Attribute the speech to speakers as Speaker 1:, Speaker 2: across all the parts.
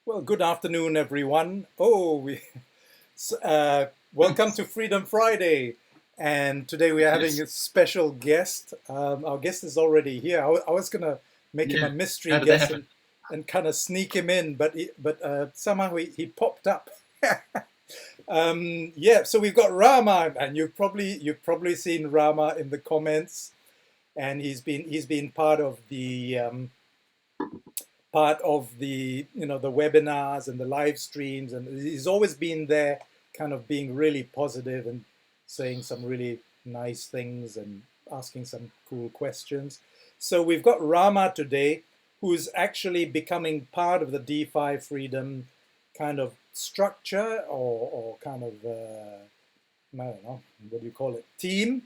Speaker 1: Well, good afternoon, everyone. Welcome to Freedom Friday. And today we are having
Speaker 2: Yes.
Speaker 1: a special guest. Our guest is already here. I was going to make him
Speaker 2: Yeah.
Speaker 1: a mystery
Speaker 2: How did that
Speaker 1: guest
Speaker 2: happen?
Speaker 1: and kind of sneak him in, but somehow he popped up. Yeah, so we've got Rama, and you've probably seen Rama in the comments, and he's been part of the webinars and the live streams, and he's always been there kind of being really positive and saying some really nice things and asking some cool questions. So we've got Rama today, who's actually becoming part of the DeFi freedom kind of structure, or kind of I don't know, what do you call it, team.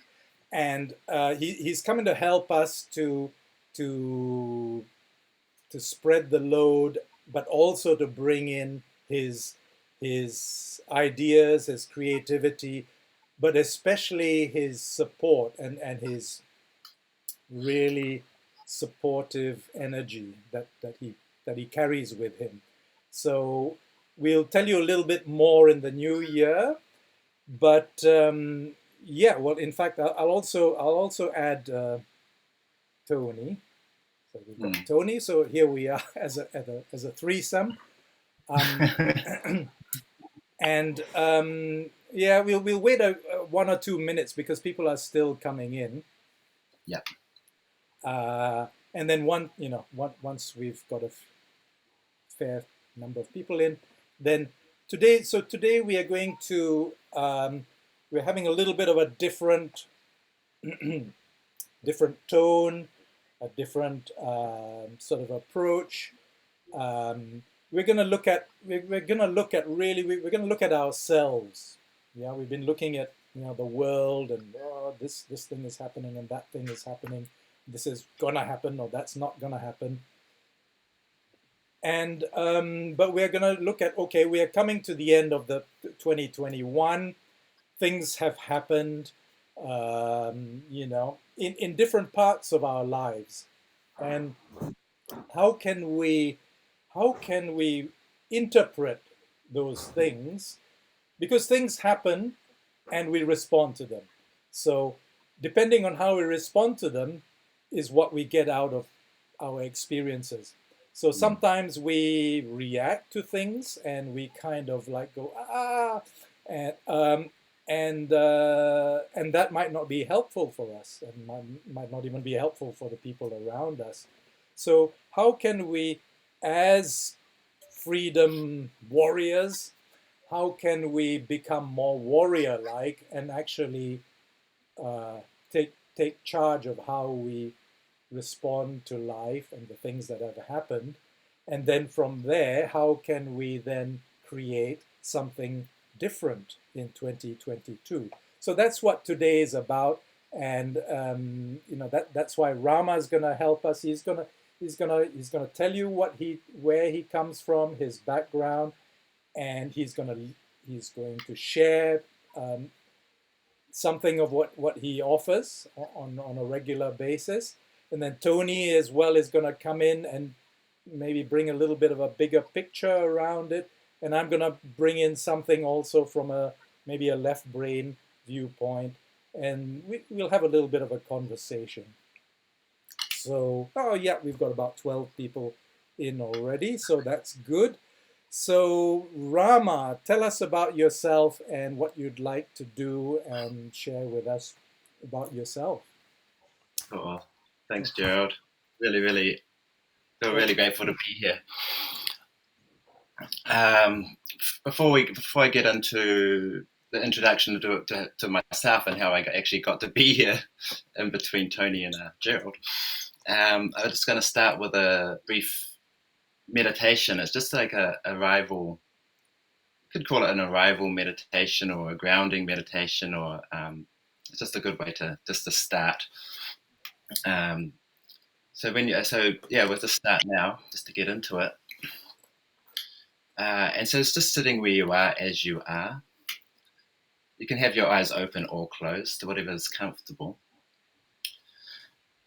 Speaker 1: And he's coming to help us to to spread the load, but also to bring in his ideas, his creativity, but especially his support and his really supportive energy that he carries with him. So we'll tell you a little bit more in the new year, but yeah, well, in fact, I'll also add Tony. So we've got
Speaker 2: Hmm.
Speaker 1: Tony. So here we are as a threesome. Um, and yeah, we'll wait 1 or 2 minutes because people are still coming in.
Speaker 2: Yeah.
Speaker 1: And then once we've got a fair number of people in, then today we are going to we're having a little bit of a different tone, a different sort of approach. We're going to look at we're going to look at really we're going to look at ourselves. Yeah, we've been looking at the world, and this thing is happening and that thing is happening. This is gonna happen or that's not gonna happen. And but we're going to look at, okay, we are coming to the end of the 2021. Things have happened, in different parts of our lives, and how can we how can we interpret those things, because things happen and we respond to them. So depending on how we respond to them is what we get out of our experiences. So
Speaker 2: Hmm.
Speaker 1: sometimes we react to things and we kind of like go and and that might not be helpful for us, and might not even be helpful for the people around us. So how can we, as freedom warriors, how can we become more warrior-like and actually take charge of how we respond to life and the things that have happened, and then from there, how can we then create something different in 2022? So that's what today is about, and that's why Rama is going to help us. He's gonna tell you where he comes from, his background, and he's going to share um, something of what he offers on a regular basis. And then Tony as well is going to come in and maybe bring a little bit of a bigger picture around it. And I'm going to bring in something also from maybe a left brain viewpoint. And we'll have a little bit of a conversation. So, oh yeah, we've got about 12 people in already, so that's good. So, Rama, tell us about yourself and what you'd like to do and share with us about yourself.
Speaker 2: Oh, thanks, Gerald. Really, really, feel
Speaker 1: Well,
Speaker 2: really grateful to be here. Um, before I get into the introduction to myself and how I actually got to be here in between Tony and Gerald, I'm just going to start with a brief meditation. It's just like a arrival. You could call it an arrival meditation or a grounding meditation, or it's just a good way to just to start. Um, so yeah, we'll just start now, just to get into it. And so it's just sitting where you are as you are. You can have your eyes open or closed, whatever is comfortable.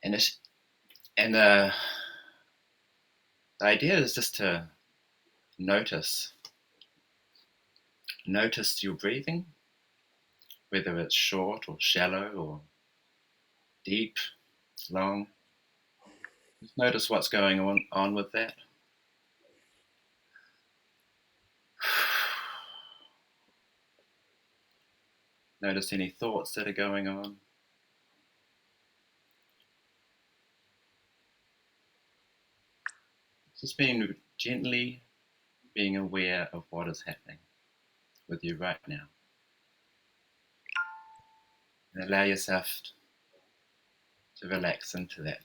Speaker 2: And the idea is just to notice. Notice your breathing, whether it's short or shallow or deep, long. Just notice what's going on with that. Notice any thoughts that are going on. Just gently being aware of what is happening with you right now. And allow yourself to relax into that.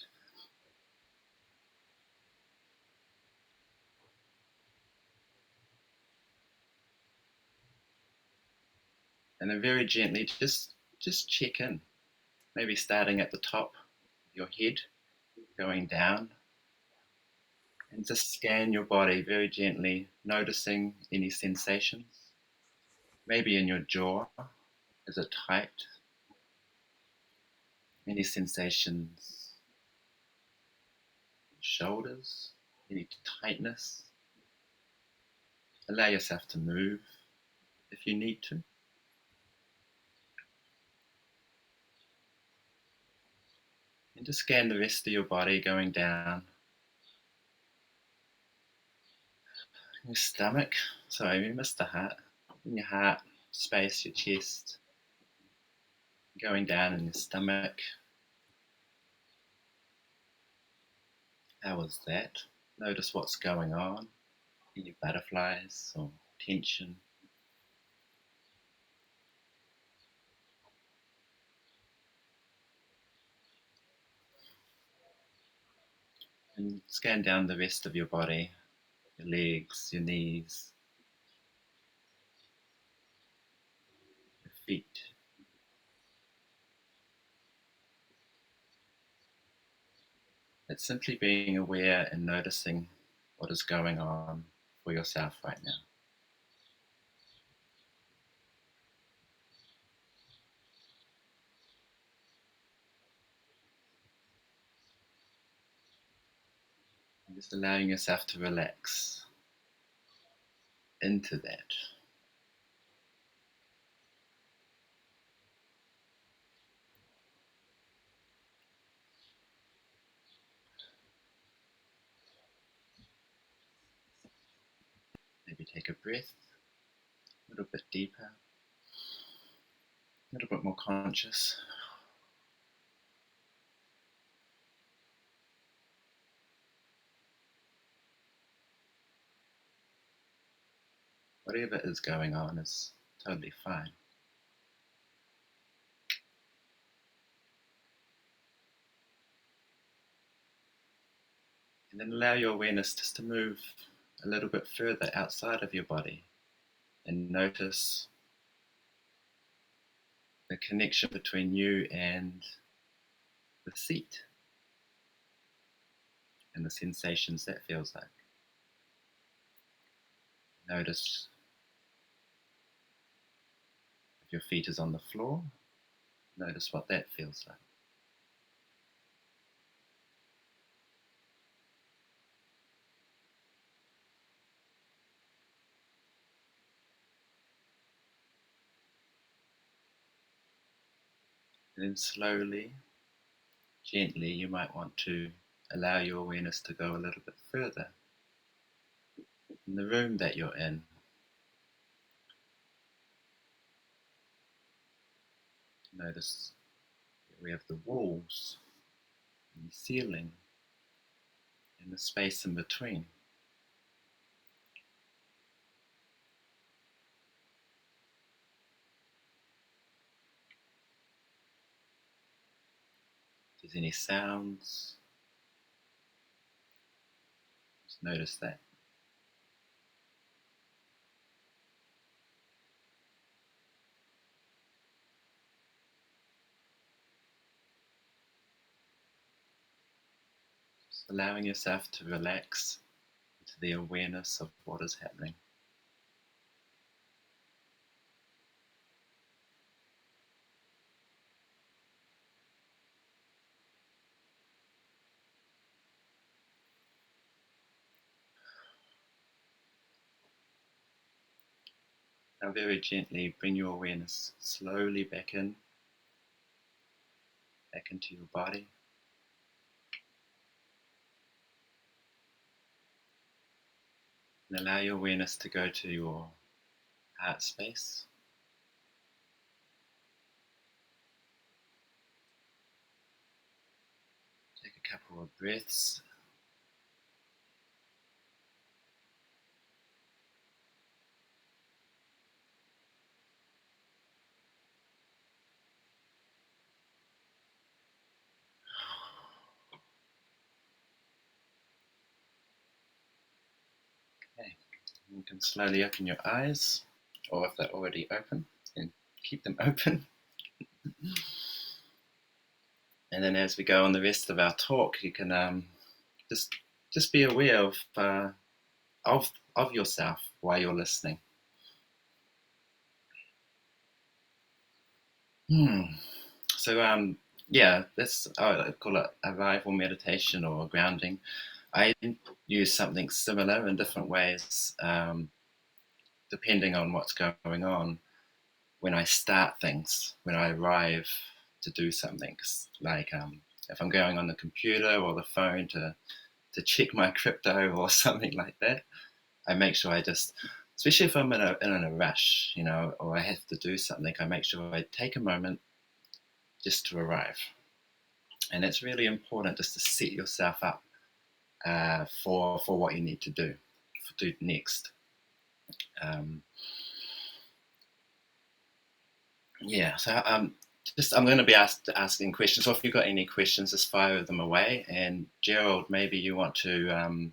Speaker 2: And then very gently just check in. Maybe starting at the top of your head, going down, and just scan your body very gently, noticing any sensations. Maybe in your jaw, is it tight? Any sensations in your shoulders, any tightness? Allow yourself to move if you need to. And just scan the rest of your body going down. Your stomach, sorry, we missed the heart. In your heart space, your chest, going down in your stomach. How was that? Notice what's going on. Any butterflies or tension? And scan down the rest of your body, your legs, your knees, your feet. It's simply being aware and noticing what is going on for yourself right now. And just allowing yourself to relax into that. Maybe take a breath a little bit deeper, a little bit more conscious. Whatever is going on is totally fine. And then allow your awareness just to move a little bit further outside of your body and notice the connection between you and the seat and the sensations that feels like. Notice if your feet is on the floor, notice what that feels like. And then slowly, gently, you might want to allow your awareness to go a little bit further in the room that you're in. Notice we have the walls and the ceiling and the space in between. If there's any sounds, just notice that. Just allowing yourself to relax into the awareness of what is happening. Now very gently bring your awareness slowly back into your body. And allow your awareness to go to your heart space. Take a couple of breaths. Okay. You can slowly open your eyes, or if they're already open, then keep them open. And then as we go on the rest of our talk, you can just just be aware of yourself while you're listening. So yeah, that's I call it arrival meditation or grounding. I use something similar in different ways, depending on what's going on. When I start things, when I arrive to do something, like if I'm going on the computer or the phone to check my crypto or something like that, I make sure I just, especially if I'm in a rush, or I have to do something, I make sure I take a moment just to arrive. And it's really important just to set yourself up for what you need to do next. Um, yeah, so I'm going to be asking questions. So if you've got any questions, just fire them away. And Gerald, maybe you want to,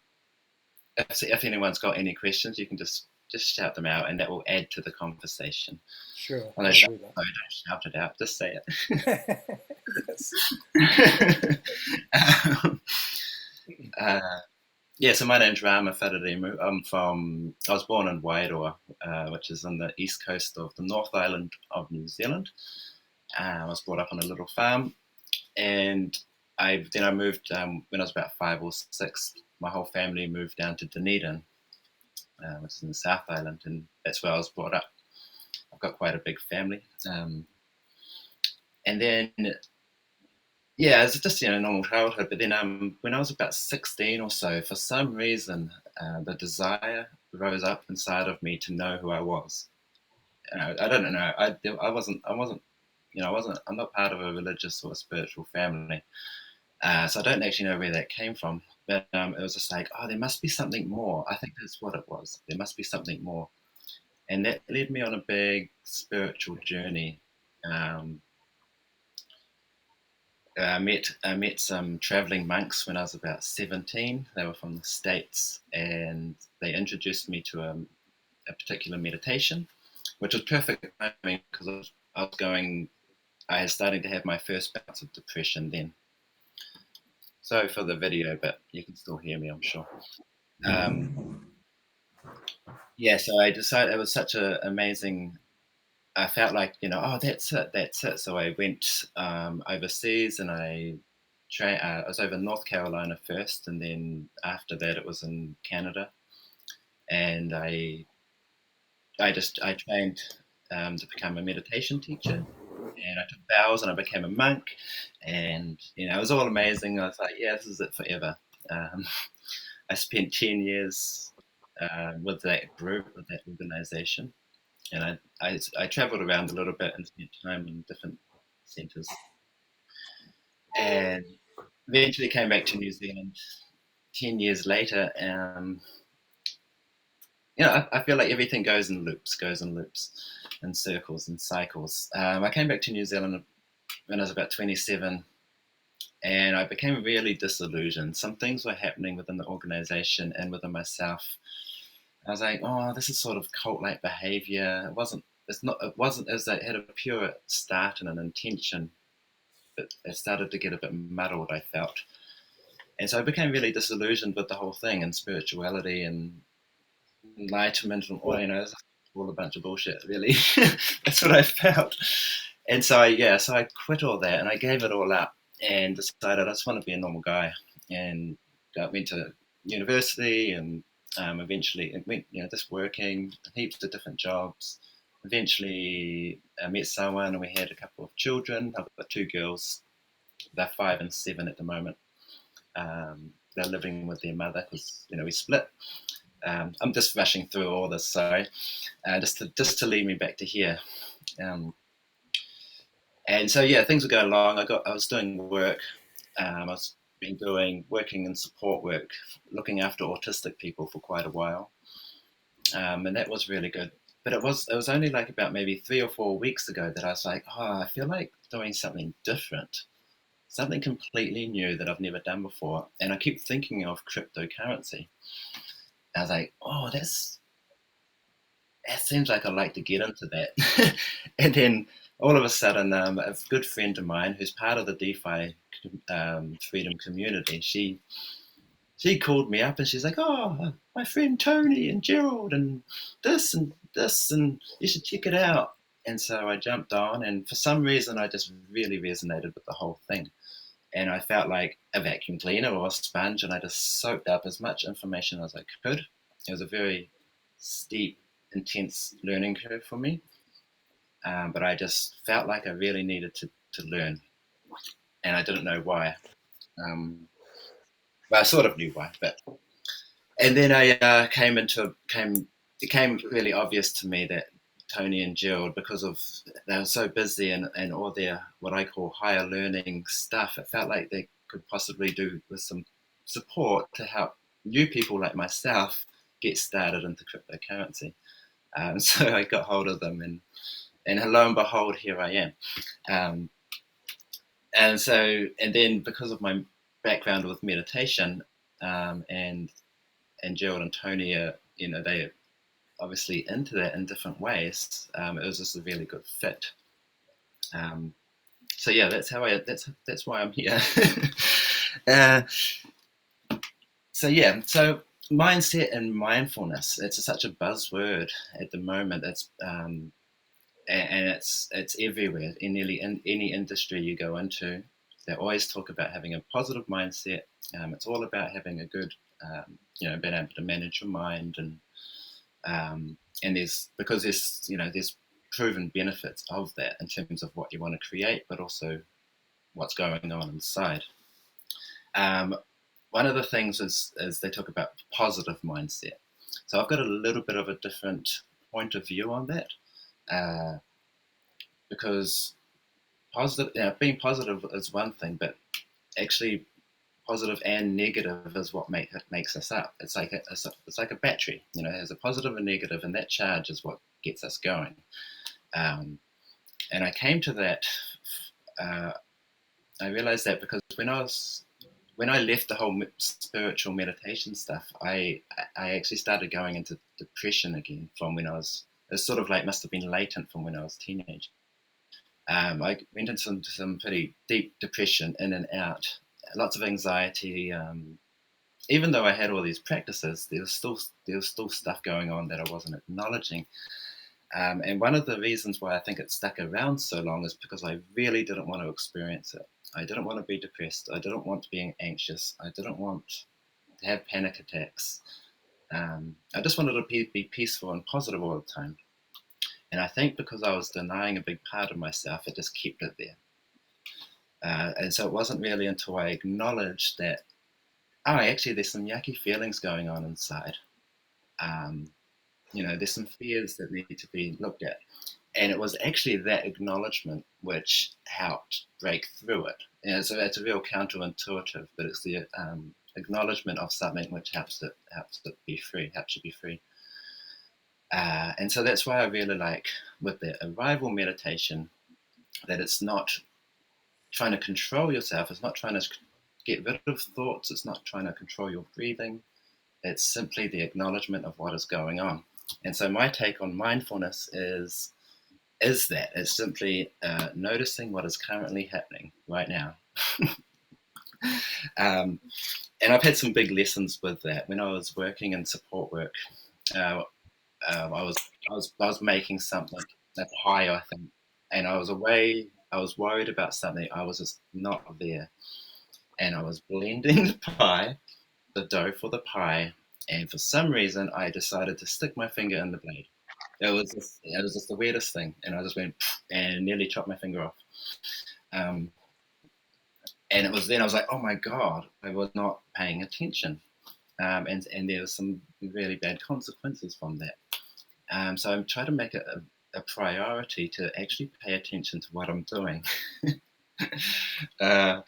Speaker 2: if anyone's got any questions, you can just shout them out, and that will add to the conversation.
Speaker 1: Sure,
Speaker 2: Well,
Speaker 1: I'll do that.
Speaker 2: don't shout it out, just say
Speaker 1: Yes.
Speaker 2: it. Yeah, so my name's Rama Wharerimu. I was born in Wairoa, which is on the east coast of the North Island of New Zealand. I was brought up on a little farm, and I moved when I was about 5 or 6. My whole family moved down to Dunedin, which is in the South Island, and that's where I was brought up. I've got quite a big family, and then yeah, it's just a normal childhood. But then when I was about 16 or so, for some reason, the desire rose up inside of me to know who I was. I don't know. I wasn't. I'm not part of a religious or spiritual family, so I don't actually know where that came from. But it was just like, oh, there must be something more. I think that's what it was. There must be something more, and that led me on a big spiritual journey. Um, I met some traveling monks when I was about 17. They were from the States, and they introduced me to a particular meditation, which was perfect timing because I was starting to have my first bouts of depression then. Sorry for the video, but you can still hear me, I'm sure. Yeah, so I decided it was such an amazing. I felt like, oh, that's it. So I went overseas, and I was over in North Carolina first, and then after that it was in Canada, and I trained to become a meditation teacher, and I took vows, and I became a monk, and it was all amazing. I was like, yeah, this is it forever. Um, I spent 10 years with that group, with that organization, and I traveled around a little bit and spent time in different centres, and eventually came back to New Zealand 10 years later. I feel like everything goes in loops, and circles and cycles. I came back to New Zealand when I was about 27, and I became really disillusioned. Some things were happening within the organisation and within myself. I was like, oh, this is sort of cult-like behaviour. It wasn't. It's not. It wasn't as it had a pure start and an intention, but it started to get a bit muddled, I felt. And so I became really disillusioned with the whole thing, and spirituality and enlightenment, and it's all a bunch of bullshit, really. That's what I felt. And so I quit all that, and I gave it all up, and decided I just want to be a normal guy. And I went to university, and eventually it went, just working heaps of different jobs, eventually I met someone and we had a couple of children. I've got two girls. They're 5 and 7 at the moment. They're living with their mother because we split. I'm just rushing through all this, sorry, just to lead me back to here. And so yeah, things were going along. I was doing work. I was been working in support work, looking after autistic people for quite a while, and that was really good. But it was only like about maybe 3 or 4 weeks ago that I was like, oh, I feel like doing something different, something completely new that I've never done before. And I keep thinking of cryptocurrency. I was like, oh, that seems like I'd like to get into that. And then all of a sudden, a good friend of mine who's part of the DeFi freedom community, she called me up and she's like, oh, my friend Tony and Gerald and this, and you should check it out. And so I jumped on, and for some reason, I just really resonated with the whole thing. And I felt like a vacuum cleaner or a sponge, and I just soaked up as much information as I could. It was a very steep, intense learning curve for me, but I just felt like I really needed to learn, and I didn't know why. Well, I sort of knew why, but and then I it became really obvious to me that Tony and Gerald, because of they were so busy and all their what I call higher learning stuff, it felt like they could possibly do with some support to help new people like myself get started into cryptocurrency. So I got hold of them, and lo and behold, here I am. Um, and then because of my background with meditation, and Gerald and Tony are, they obviously into that in different ways. It was just a really good fit. Um, so yeah, that's why I'm here. uh, so yeah, so mindset and mindfulness. It's such a buzzword at the moment. And it's everywhere. In any industry you go into, they always talk about having a positive mindset. It's all about having a good, being able to manage your mind, and there's proven benefits of that in terms of what you want to create, but also what's going on inside. Um, One of the things is they talk about positive mindset. So I've got a little bit of a different point of view on that, because being positive is one thing, but actually positive and negative is what makes us up. It's like a battery, it has a positive and negative, and that charge is what gets us going. And I came to that. Uh, I realized that because when I left the whole spiritual meditation stuff, I actually started going into depression again from when I was. It's sort of like must have been latent from when I was a teenager. I went into some pretty deep depression, in and out, lots of anxiety. Even though I had all these practices, there was still stuff going on that I wasn't acknowledging. And one of the reasons why I think it stuck around so long is because I really didn't want to experience it. I didn't want to be depressed. I didn't want to be anxious. I didn't want to have panic attacks. I just wanted to be peaceful and positive all the time. And I think because I was denying a big part of myself, it just kept it there. And so it wasn't really until I acknowledged that, actually, there's some yucky feelings going on inside. There's some fears that need to be looked at. And it was actually that acknowledgement which helped break through it. So it's a real counterintuitive, but it's the acknowledgement of something which helps it be free, helps you be free. And so that's why I really like with the arrival meditation that it's not trying to control yourself. It's not trying to get rid of thoughts. It's not trying to control your breathing. It's simply the acknowledgement of what is going on. And so my take on mindfulness is that it's simply noticing what is currently happening right now. And I've had some big lessons with that. When I was working in support work, I was making something, a pie, I think, and I was away. I was worried about something. I was just not there, and I was blending the pie, the dough for the pie, and for some reason I decided to stick my finger in the blade. it was just the weirdest thing, and I just went and nearly chopped my finger off. Um, and it was then I was like, oh my god, I was not paying attention, and there were some really bad consequences from that. So I'm trying to make it a priority to actually pay attention to what I'm doing. uh,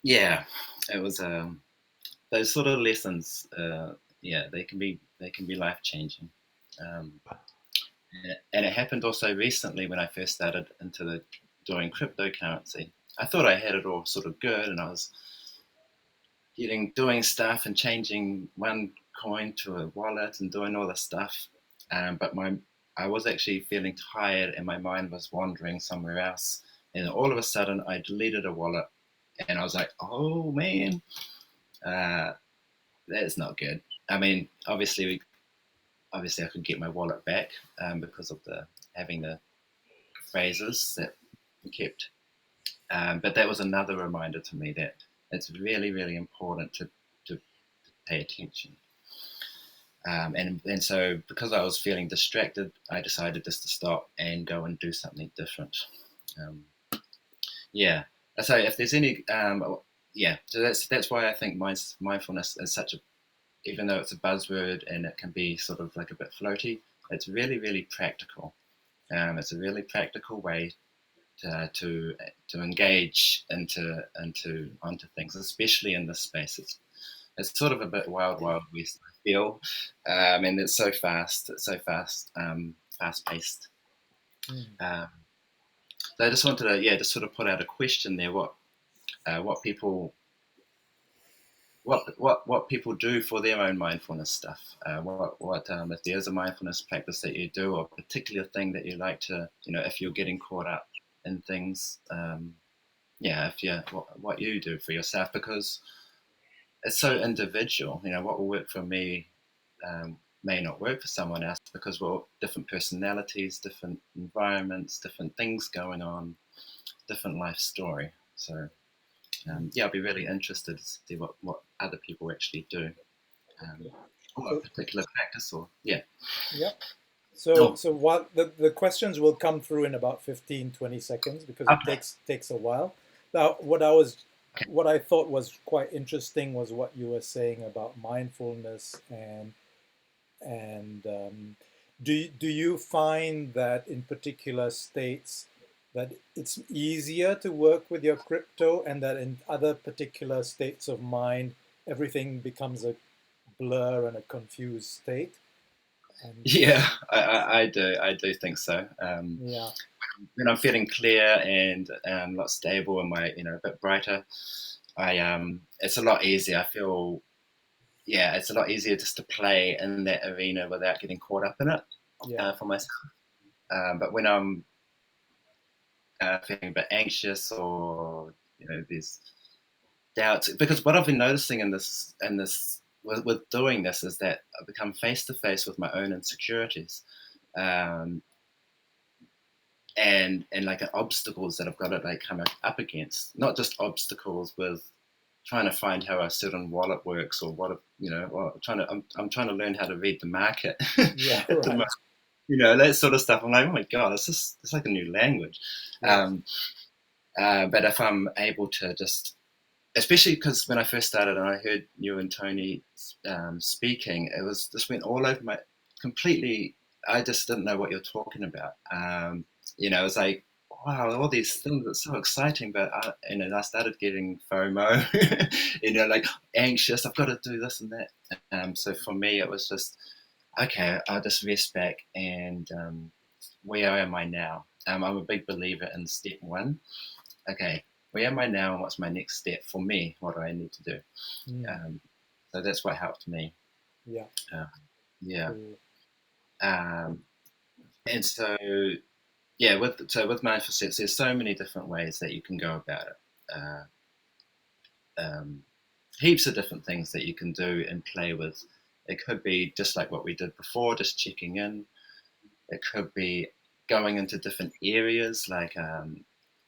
Speaker 2: yeah, it was those sort of lessons. Yeah, they can be life changing. Um, and it happened also recently when I first started into doing cryptocurrency. I thought I had it all sort of good, and I was doing stuff and changing one coin to a wallet and doing all this stuff. But I was actually feeling tired, and my mind was wandering somewhere else. And all of a sudden, I deleted a wallet, and I was like, "Oh man, uh, that's not good." I mean, obviously, I could get my wallet back because of the having the phrases that we kept. But that was another reminder to me that it's really, really important to pay attention. And so because I was feeling distracted, I decided just to stop and go and do something different. Um, yeah. So if there's any, yeah, so that's why I think mindfulness is such a, even though it's a buzzword and it can be sort of like a bit floaty, it's really, really practical. It's a really practical way to engage into onto things, especially in this space. It's sort of a bit wild, wild west, I feel, and it's so fast. It's so fast, fast paced.
Speaker 1: Mm.
Speaker 2: Um, so I just wanted to, yeah, just sort of put out a question there. What people, what people do for their own mindfulness stuff. What if there's a mindfulness practice that you do, or a particular thing that you like to, if you're getting caught up in things. Yeah, if you what you do for yourself, because it's so individual. What will work for me may not work for someone else because we're all different personalities, different environments, different things going on, different life story. So yeah, I'll be really interested to see what other people actually do, or a
Speaker 1: So
Speaker 2: particular practice, or yeah.
Speaker 1: yeah. So
Speaker 2: Oh,
Speaker 1: so what the questions will come through in about 15-20 seconds because it
Speaker 2: okay,
Speaker 1: takes a while. Now,
Speaker 2: okay.
Speaker 1: what I thought was quite interesting was what you were saying about mindfulness and do you find that in particular states that it's easier to work with your crypto and that in other particular states of mind everything becomes a blur and a confused state? And
Speaker 2: Yeah, I do think so.
Speaker 1: yeah,
Speaker 2: When I'm feeling clear and a lot stable and a bit brighter, it's a lot easier. I feel, yeah, it's a lot easier just to play in that arena without getting caught up in it
Speaker 1: yeah,
Speaker 2: for myself. But when I'm feeling a bit anxious, or there's doubts, because what I've been noticing in this with doing this is that I become face to face with my own insecurities. Um, and like obstacles that I've got to like come up against, not just obstacles with trying to find how a certain wallet works, or or I'm trying to learn how to read the market
Speaker 1: yeah,
Speaker 2: at the moment,
Speaker 1: right,
Speaker 2: that sort of stuff. I'm like, oh my god, it's like a new language.
Speaker 1: yes,
Speaker 2: um, but if I'm able to just, especially because when I first started and I heard you and Tony speaking, it was just went all over my completely. I just didn't know what you're talking about. It was like, wow, all these things are so exciting, but I started getting FOMO, like anxious. I've got to do this and that. So for me, it was just okay. I'll just rest back and where am I now? I'm a big believer in step one. Okay, where am I now, and what's my next step for me? What do I need to do?
Speaker 1: mm,
Speaker 2: Um, so that's what helped me.
Speaker 1: yeah,
Speaker 2: Uh, yeah,
Speaker 1: cool,
Speaker 2: um, and so with mindful sets, there's so many different ways that you can go about it. Uh, um, Heaps of different things that you can do and play with. It could be just like what we did before, just checking in. It could be going into different areas, like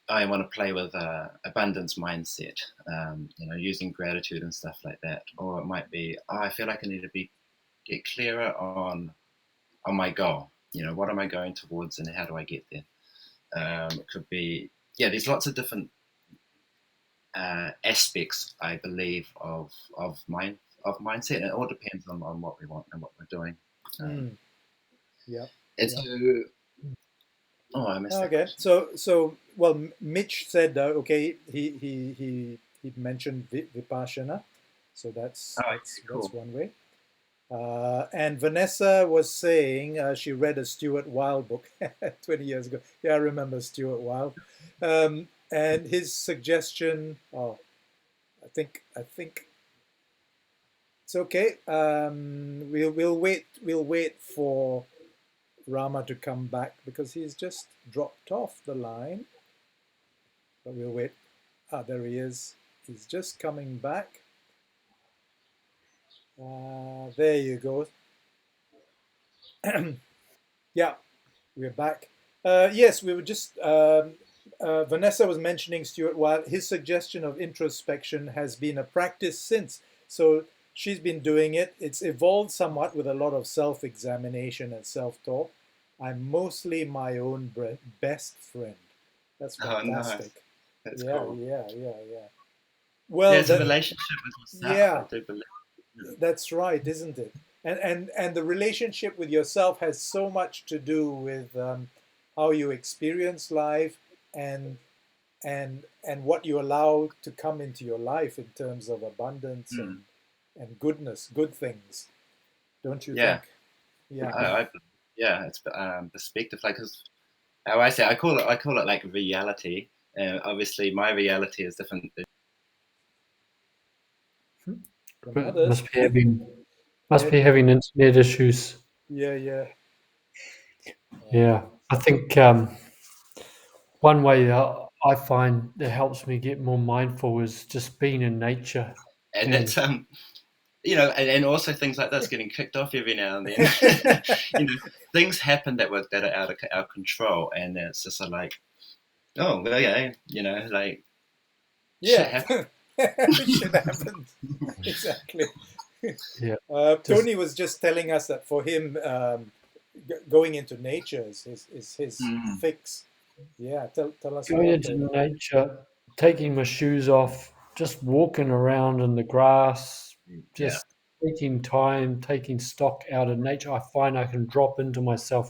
Speaker 2: I want to play with abundance mindset, using gratitude and stuff like that. Or it might be, I feel like I need to get clearer on on my goal. What am I going towards, and how do I get there? It could be, there's lots of different aspects, I believe, of mindset. And it all depends on what we want and what we're doing.
Speaker 1: Mm. Yeah.
Speaker 2: And
Speaker 1: Yeah.
Speaker 2: so, I missed that
Speaker 1: Okay.
Speaker 2: question.
Speaker 1: So well, Mitch said okay. He mentioned Vipassana, so
Speaker 2: Oh,
Speaker 1: that's
Speaker 2: cool.
Speaker 1: one way. And Vanessa was saying she read a Stuart Wilde book 20 years ago. Yeah, I remember Stuart Wilde. And his suggestion, I think it's okay. We'll wait for Rama to come back because he's just dropped off the line. But we'll wait. There he is. He's just coming back. There you go. Yeah, we're back. Yes, we were just. Vanessa was mentioning Stuart Wilde. His suggestion of introspection has been a practice since. So she's been doing it. It's evolved somewhat with a lot of self examination and self talk. I'm mostly my own best friend. That's
Speaker 2: Oh, nice.
Speaker 1: fantastic.
Speaker 2: That's
Speaker 1: Yeah,
Speaker 2: cool.
Speaker 1: yeah, yeah, yeah.
Speaker 2: Yeah,
Speaker 1: Well,
Speaker 2: it's a relationship with yourself. I
Speaker 1: yeah,
Speaker 2: do believe.
Speaker 1: that's right, isn't it? And the relationship with yourself has so much to do with how you experience life and and what you allow to come into your life in terms of abundance
Speaker 2: Mm.
Speaker 1: and goodness, good things, don't you
Speaker 2: Yeah,
Speaker 1: think? Yeah.
Speaker 2: I yeah, it's perspective. Like, 'cause how I say, I call it like reality. Obviously, my reality is different.
Speaker 1: From
Speaker 3: But
Speaker 1: others.
Speaker 3: must
Speaker 1: Eh,
Speaker 3: be having internet issues.
Speaker 1: yeah, yeah.
Speaker 3: Yeah, I think one way that I find that helps me get more mindful is just being in nature.
Speaker 2: And
Speaker 3: And
Speaker 2: it's and also things like this getting kicked off every now and then. Things happen that are out of our control, and it's just like, oh well, yeah, like shit
Speaker 1: Yeah.
Speaker 2: happens.
Speaker 1: Shit happens. Exactly.
Speaker 3: yeah, just
Speaker 1: Tony was just telling us that for him, going into nature is his
Speaker 2: Mm,
Speaker 1: fix. Yeah, tell us
Speaker 3: going
Speaker 1: more,
Speaker 3: into
Speaker 1: Tony.
Speaker 3: nature, taking my shoes off, just walking around in the grass,
Speaker 2: yeah,
Speaker 3: just taking time, taking stock out of nature. I find I can drop into myself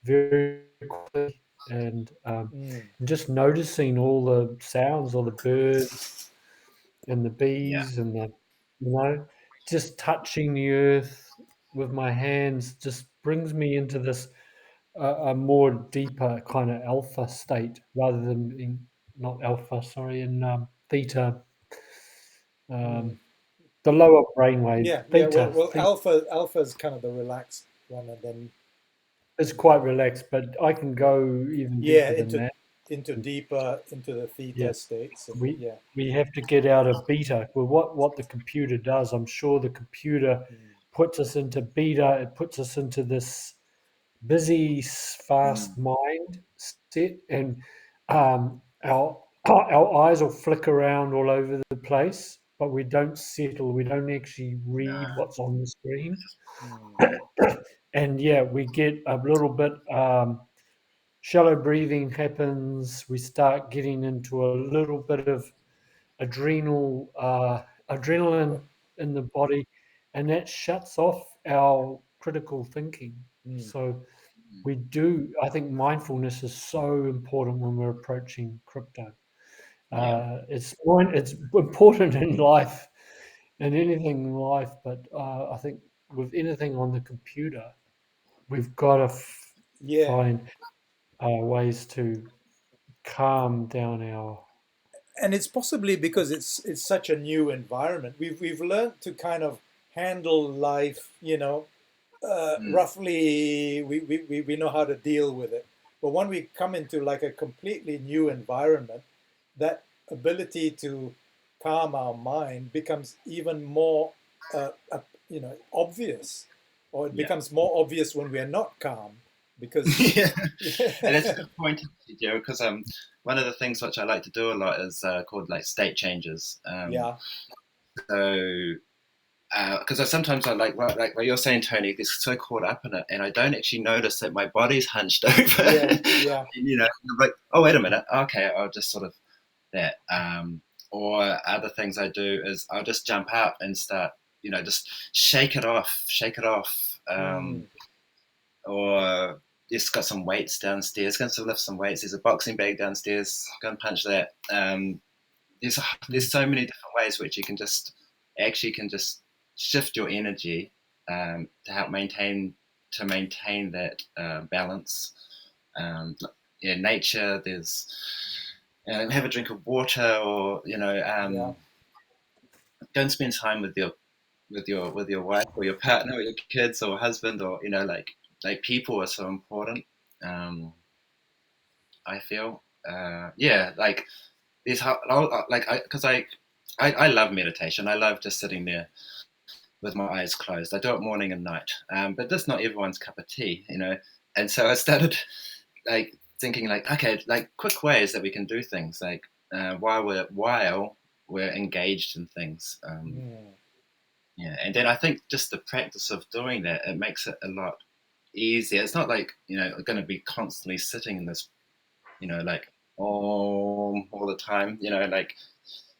Speaker 3: very quickly
Speaker 1: Mm,
Speaker 3: and just noticing all the sounds, all the birds and the
Speaker 2: yeah,
Speaker 3: bees and just touching the earth with my hands just brings me into this a more deeper kind of alpha state rather than in not alpha, sorry, in theta,
Speaker 1: mm.
Speaker 3: um, the lower brainwave,
Speaker 1: Yeah, yeah. Well,
Speaker 3: theta.
Speaker 1: well,
Speaker 3: Theta
Speaker 1: alpha is kind of the relaxed one, and then
Speaker 3: is quite relaxed, but I can
Speaker 1: yeah,
Speaker 3: go even
Speaker 1: yeah,
Speaker 3: deeper than
Speaker 1: into
Speaker 3: that.
Speaker 1: deeper into the
Speaker 3: Yeah,
Speaker 1: theta states, and
Speaker 3: we
Speaker 1: yeah.
Speaker 3: we have to get out of beta. Well, what the computer does, I'm sure the computer
Speaker 1: Mm,
Speaker 3: puts us into beta. It puts us into this busy,
Speaker 2: mm,
Speaker 3: fast mind set, and our eyes will flick around all over the place, but we don't settle. We don't actually read
Speaker 2: no,
Speaker 3: what's on the screen,
Speaker 1: mm,
Speaker 3: and yeah, we get a little bit. Shallow breathing happens. We start getting into a little bit of adrenaline in the body, and that shuts off our critical thinking.
Speaker 1: mm.
Speaker 3: So we do. I think mindfulness is so important when we're approaching crypto.
Speaker 2: yeah,
Speaker 3: It's important in life, in anything in life, but I think with anything on the computer, we've got to
Speaker 1: Yeah,
Speaker 3: find ways to calm down our.
Speaker 1: and it's possibly because it's such a new environment. We've learned to kind of handle life,
Speaker 2: mm,
Speaker 1: roughly we know how to deal with it. But when we come into like a completely new environment, that ability to calm our mind becomes even more, obvious, or it
Speaker 2: yeah.
Speaker 1: becomes more obvious when we are not calm, because
Speaker 2: Yeah, and that's a
Speaker 1: yeah,
Speaker 2: good point, Joe, because one of the things which I like to do a lot is called like state changes.
Speaker 1: yeah,
Speaker 2: So because sometimes I like what you're saying, Tony, get so caught up in it, and I don't actually notice that my body's hunched over.
Speaker 1: Yeah, yeah.
Speaker 2: You know, I'm like, oh, wait a minute, okay, I'll just sort of that. Or other things I do is I'll just jump out and start, just shake it off.
Speaker 1: Mm,
Speaker 2: Or just got some weights downstairs, going to lift some weights. There's a boxing bag downstairs, go and punch that. There's so many different ways which you can just shift your energy to help maintain that balance. Nature. There's have a drink of water, or
Speaker 1: yeah.
Speaker 2: go and spend time with your wife or your partner or your kids or husband, or like people are so important. I feel like there's how like because I love meditation. I love just sitting there with my eyes closed. I do it morning and night, but that's not everyone's cup of tea, and so I started like thinking like, okay, like quick ways that we can do things like while we're engaged in things.
Speaker 1: Mm,
Speaker 2: And then I think just the practice of doing that, it makes it a lot easier. It's not like going to be constantly sitting in this, like all the time. Like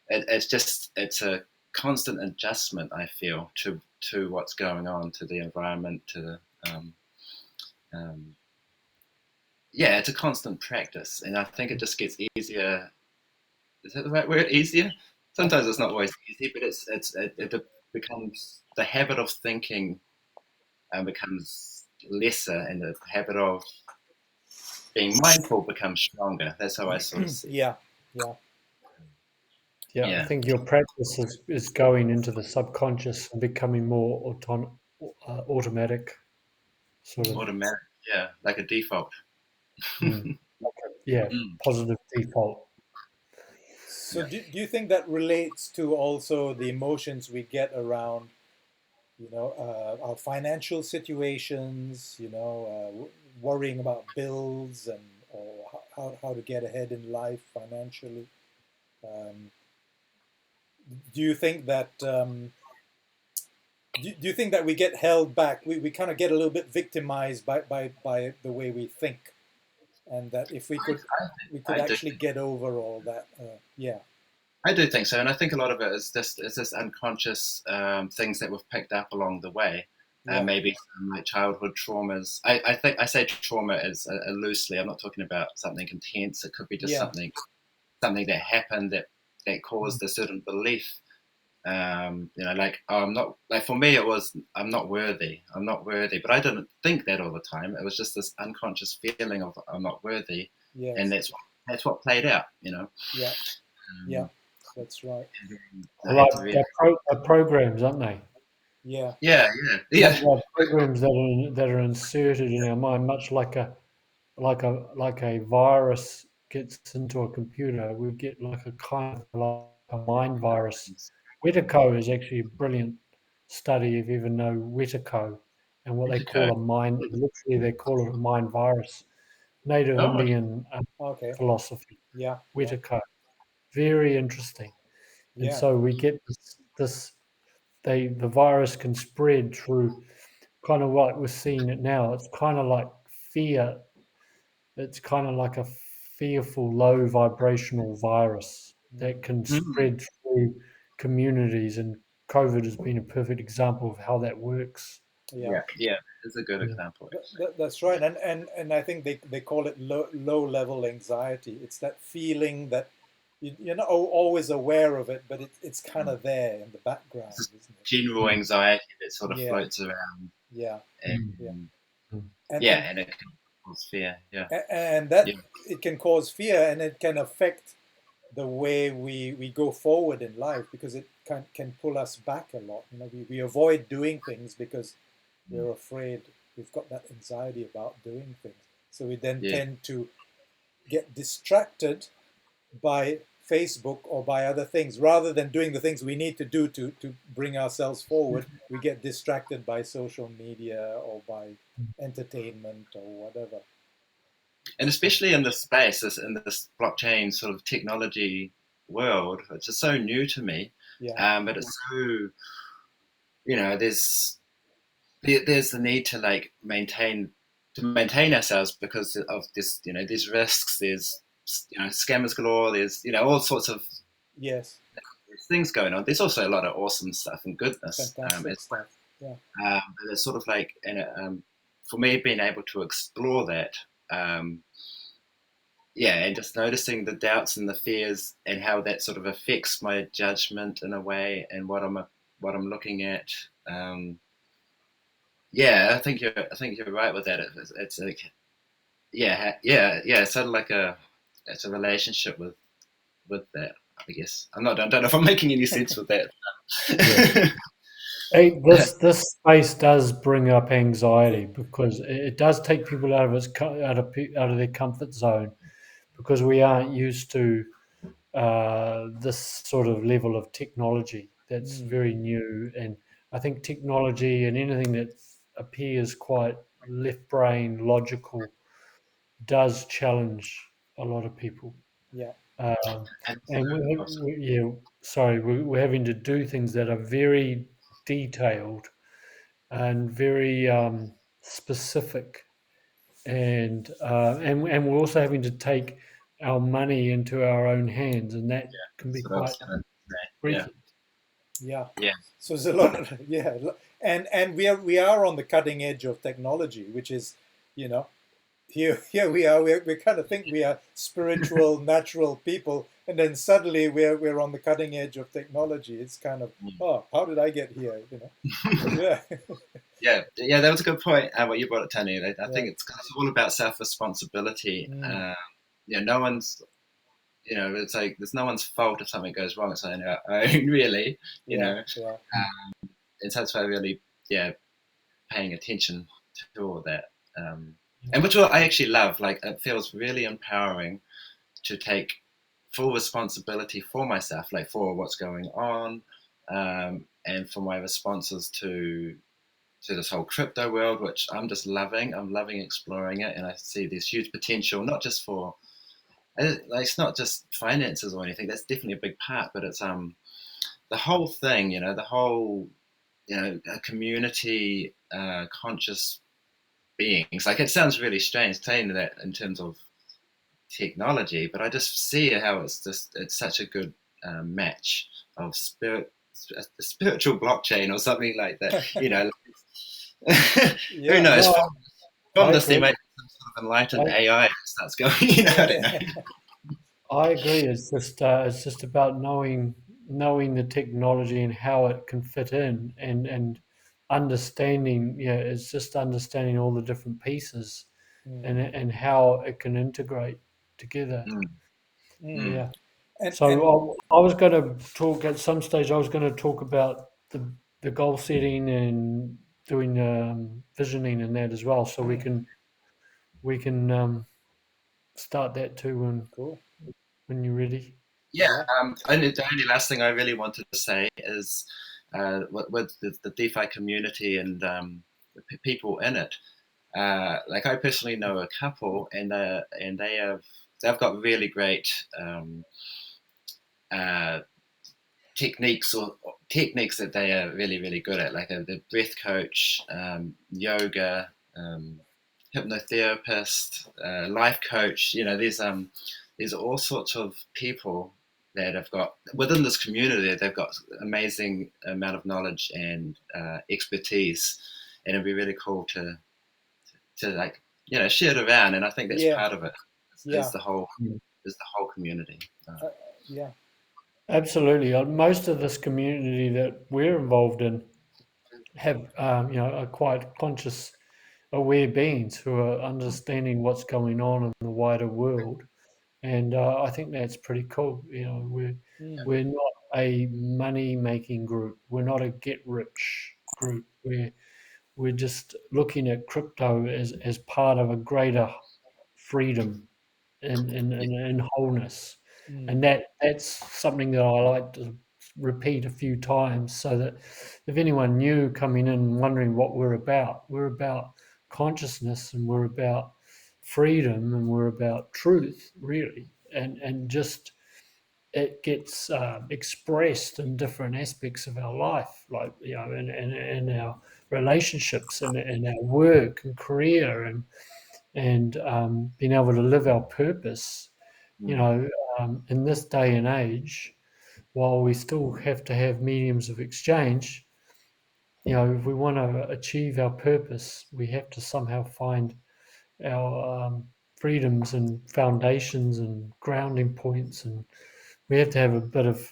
Speaker 2: it's a constant adjustment. I feel to what's going on, to the environment, to the um, it's a constant practice, and I think it just gets easier. Is that the right word? Easier? Sometimes it's not always easy, but it becomes the habit of thinking becomes lesser, and the habit of being mindful becomes stronger. That's how I sort of see it.
Speaker 1: yeah, yeah.
Speaker 3: Yeah, I
Speaker 2: Yeah,
Speaker 3: think your practice is going into the subconscious and becoming more automatic, sort of.
Speaker 1: Mm.
Speaker 2: automatic. Yeah, like a default.
Speaker 3: Mm. Yeah,
Speaker 2: Mm.
Speaker 3: positive default.
Speaker 1: So
Speaker 2: Yeah.
Speaker 1: do you think that relates to also the emotions we get around, our financial situations, worrying about bills and or how to get ahead in life financially? Um, do you think that do you think that we get held back? We kind of get a little bit victimized by the way we think, and that if we could
Speaker 2: I do.
Speaker 1: actually get over all that, yeah,
Speaker 2: I do think so, and I think a lot of it is this unconscious things that we've picked up along the way,
Speaker 1: yeah,
Speaker 2: maybe some like childhood traumas. I think I say trauma as loosely. I'm not talking about something intense. It could be just
Speaker 1: yeah,
Speaker 2: something that happened that caused a certain belief. Like, oh, I'm not, like, for me it was I'm not worthy, but I didn't think that all the time. It was just this unconscious feeling of I'm not worthy, and
Speaker 1: yes,
Speaker 2: that's what played out.
Speaker 1: yeah, yeah,
Speaker 2: um,
Speaker 1: that's right,
Speaker 2: I
Speaker 3: Like
Speaker 2: had to realize,
Speaker 3: they're programs, aren't they?
Speaker 1: yeah,
Speaker 2: yeah, yeah,
Speaker 3: They're programs that are inserted in our mind, much like a virus gets into a computer. We get like a kind of like a mind virus. Wetiko is actually a brilliant study if you even know Wetiko and what they
Speaker 2: yeah.
Speaker 3: call a mind. Literally, they call it a mind virus. Native
Speaker 2: Oh,
Speaker 3: Indian
Speaker 1: okay,
Speaker 3: philosophy.
Speaker 1: yeah, yeah,
Speaker 3: Wetiko, very interesting. And
Speaker 1: yeah,
Speaker 3: so we get this. The virus can spread through kind of like we're seeing it now. It's kind of like fear. It's kind of like a fearful, low vibrational virus that
Speaker 1: mm,
Speaker 3: can
Speaker 2: mm,
Speaker 3: spread through communities. And COVID has been a perfect example of how that works.
Speaker 1: yeah.
Speaker 2: yeah. It's a good
Speaker 3: Yeah.
Speaker 2: example,
Speaker 1: That's right, and I think they call it low level anxiety. It's that feeling that you're not always aware of it, but it's kind
Speaker 2: actually.
Speaker 1: of there in the
Speaker 2: It's
Speaker 1: background,
Speaker 2: this
Speaker 1: isn't it?
Speaker 2: general anxiety that sort of
Speaker 1: Yeah,
Speaker 2: floats around,
Speaker 1: yeah, yeah,
Speaker 2: and
Speaker 3: Mm.
Speaker 1: and
Speaker 2: yeah,
Speaker 1: and
Speaker 2: and it can cause fear. Yeah,
Speaker 1: and that
Speaker 2: yeah,
Speaker 1: it can cause fear, and it can affect the way we go forward in life because it can pull us back a lot. We avoid doing things because we're afraid. We've got that anxiety about doing things, so we then
Speaker 2: yeah.
Speaker 1: tend to get distracted by Facebook or by other things rather than doing the things we need to do to bring ourselves forward. We get distracted by social media or by entertainment or whatever.
Speaker 2: And
Speaker 1: So
Speaker 2: especially in this space, in this blockchain sort of technology world, which is so new to me,
Speaker 1: yeah,
Speaker 2: but it's so there's the need to like maintain ourselves because of this, these risks. There's scammers galore. There's all sorts of
Speaker 1: Yes.
Speaker 2: things going on. There's also a lot of awesome stuff and goodness.
Speaker 1: Fantastic stuff. Yeah.
Speaker 2: But it's sort of like, for me, being able to explore that, and just noticing the doubts and the fears and how that sort of affects my judgment in a way and what I'm looking at. I think you're right with that. It's like, it's sort of like it's a relationship with that. I guess I don't know if I'm making any sense with that.
Speaker 3: Yeah. Hey, this space does bring up anxiety because it does take people out of their comfort zone because we aren't used to this sort of level of technology that's very new. And I think technology and anything that appears quite left brain logical does challenge a lot of people.
Speaker 1: Yeah.
Speaker 3: And we're having to do things that are very detailed and very specific, and we're also having to take our money into our own hands, and that can be
Speaker 2: So I
Speaker 3: quite
Speaker 2: was gonna say,
Speaker 3: freaky.
Speaker 1: Yeah.
Speaker 2: yeah,
Speaker 1: So there's a lot of and we are on the cutting edge of technology, which is, you know, here we are. We kind of think we are spiritual, natural people, and then suddenly we're on the cutting edge of technology. It's kind of, oh, how did I get here? Yeah.
Speaker 2: yeah. That was a good point. What you brought up, Tony. I
Speaker 1: Yeah.
Speaker 2: think it's all about self-responsibility. No one's, it's like there's no one's fault if something goes wrong. It's on our own, really.
Speaker 1: Yeah.
Speaker 2: And so that's why really, paying attention to all that. And which I actually love. Like, it feels really empowering to take full responsibility for myself, like for what's going on, and for my responses to this whole crypto world, which I'm just loving. I'm loving exploring it, and I see this huge potential, not just for, it's not just finances or anything. That's definitely a big part, but it's the whole thing, the whole, a community, conscious beings. Like, it sounds really strange saying that in terms of technology, but I just see how it's such a good match of a spiritual blockchain or something like that. Who
Speaker 1: Yeah.
Speaker 2: knows?
Speaker 3: No,
Speaker 2: From
Speaker 3: I
Speaker 2: this, there
Speaker 3: agree.
Speaker 2: might be some sort of enlightened
Speaker 3: I,
Speaker 2: AI that starts going. I don't know.
Speaker 3: I agree. It's just about knowing the technology and how it can fit in, and understanding. Yeah, it's just understanding all the different pieces and how it can integrate together.
Speaker 1: Mm.
Speaker 3: Yeah.
Speaker 1: And
Speaker 3: So I was going to talk at some stage. I was going to talk about the goal setting and doing visioning and that as well. So we can start that too
Speaker 1: cool.
Speaker 3: when you're ready.
Speaker 2: Yeah.
Speaker 1: Yeah.
Speaker 2: The only last thing I really wanted to say is, with the DeFi community and the people in it. Like, I personally know a couple, and they've got really great uh, techniques that they are really, really good at, like the breath coach, yoga, hypnotherapist, life coach. There's all sorts of people that have got within this community. They've got amazing amount of knowledge and expertise, and it'd be really cool to like share it around. And I think that's
Speaker 1: Yeah.
Speaker 2: part of it.
Speaker 1: Yeah.
Speaker 2: Is the whole community.
Speaker 1: Yeah.
Speaker 3: Absolutely. Most of this community that we're involved in have, are quite conscious, aware beings who are understanding what's going on in the wider world, and I think that's pretty cool. We're not a money making group. We're not a get rich group. We're just looking at crypto as part of a greater freedom and wholeness. And that's something that I like to repeat a few times so that if anyone new coming in wondering what we're about consciousness, and we're about freedom, and we're about truth, really. And just it gets expressed in different aspects of our life, like in our relationships and in our work and career, and being able to live our purpose. In this day and age, while we still have to have mediums of exchange, if we want to achieve our purpose, we have to somehow find our freedoms and foundations and grounding points, and we have to have a bit of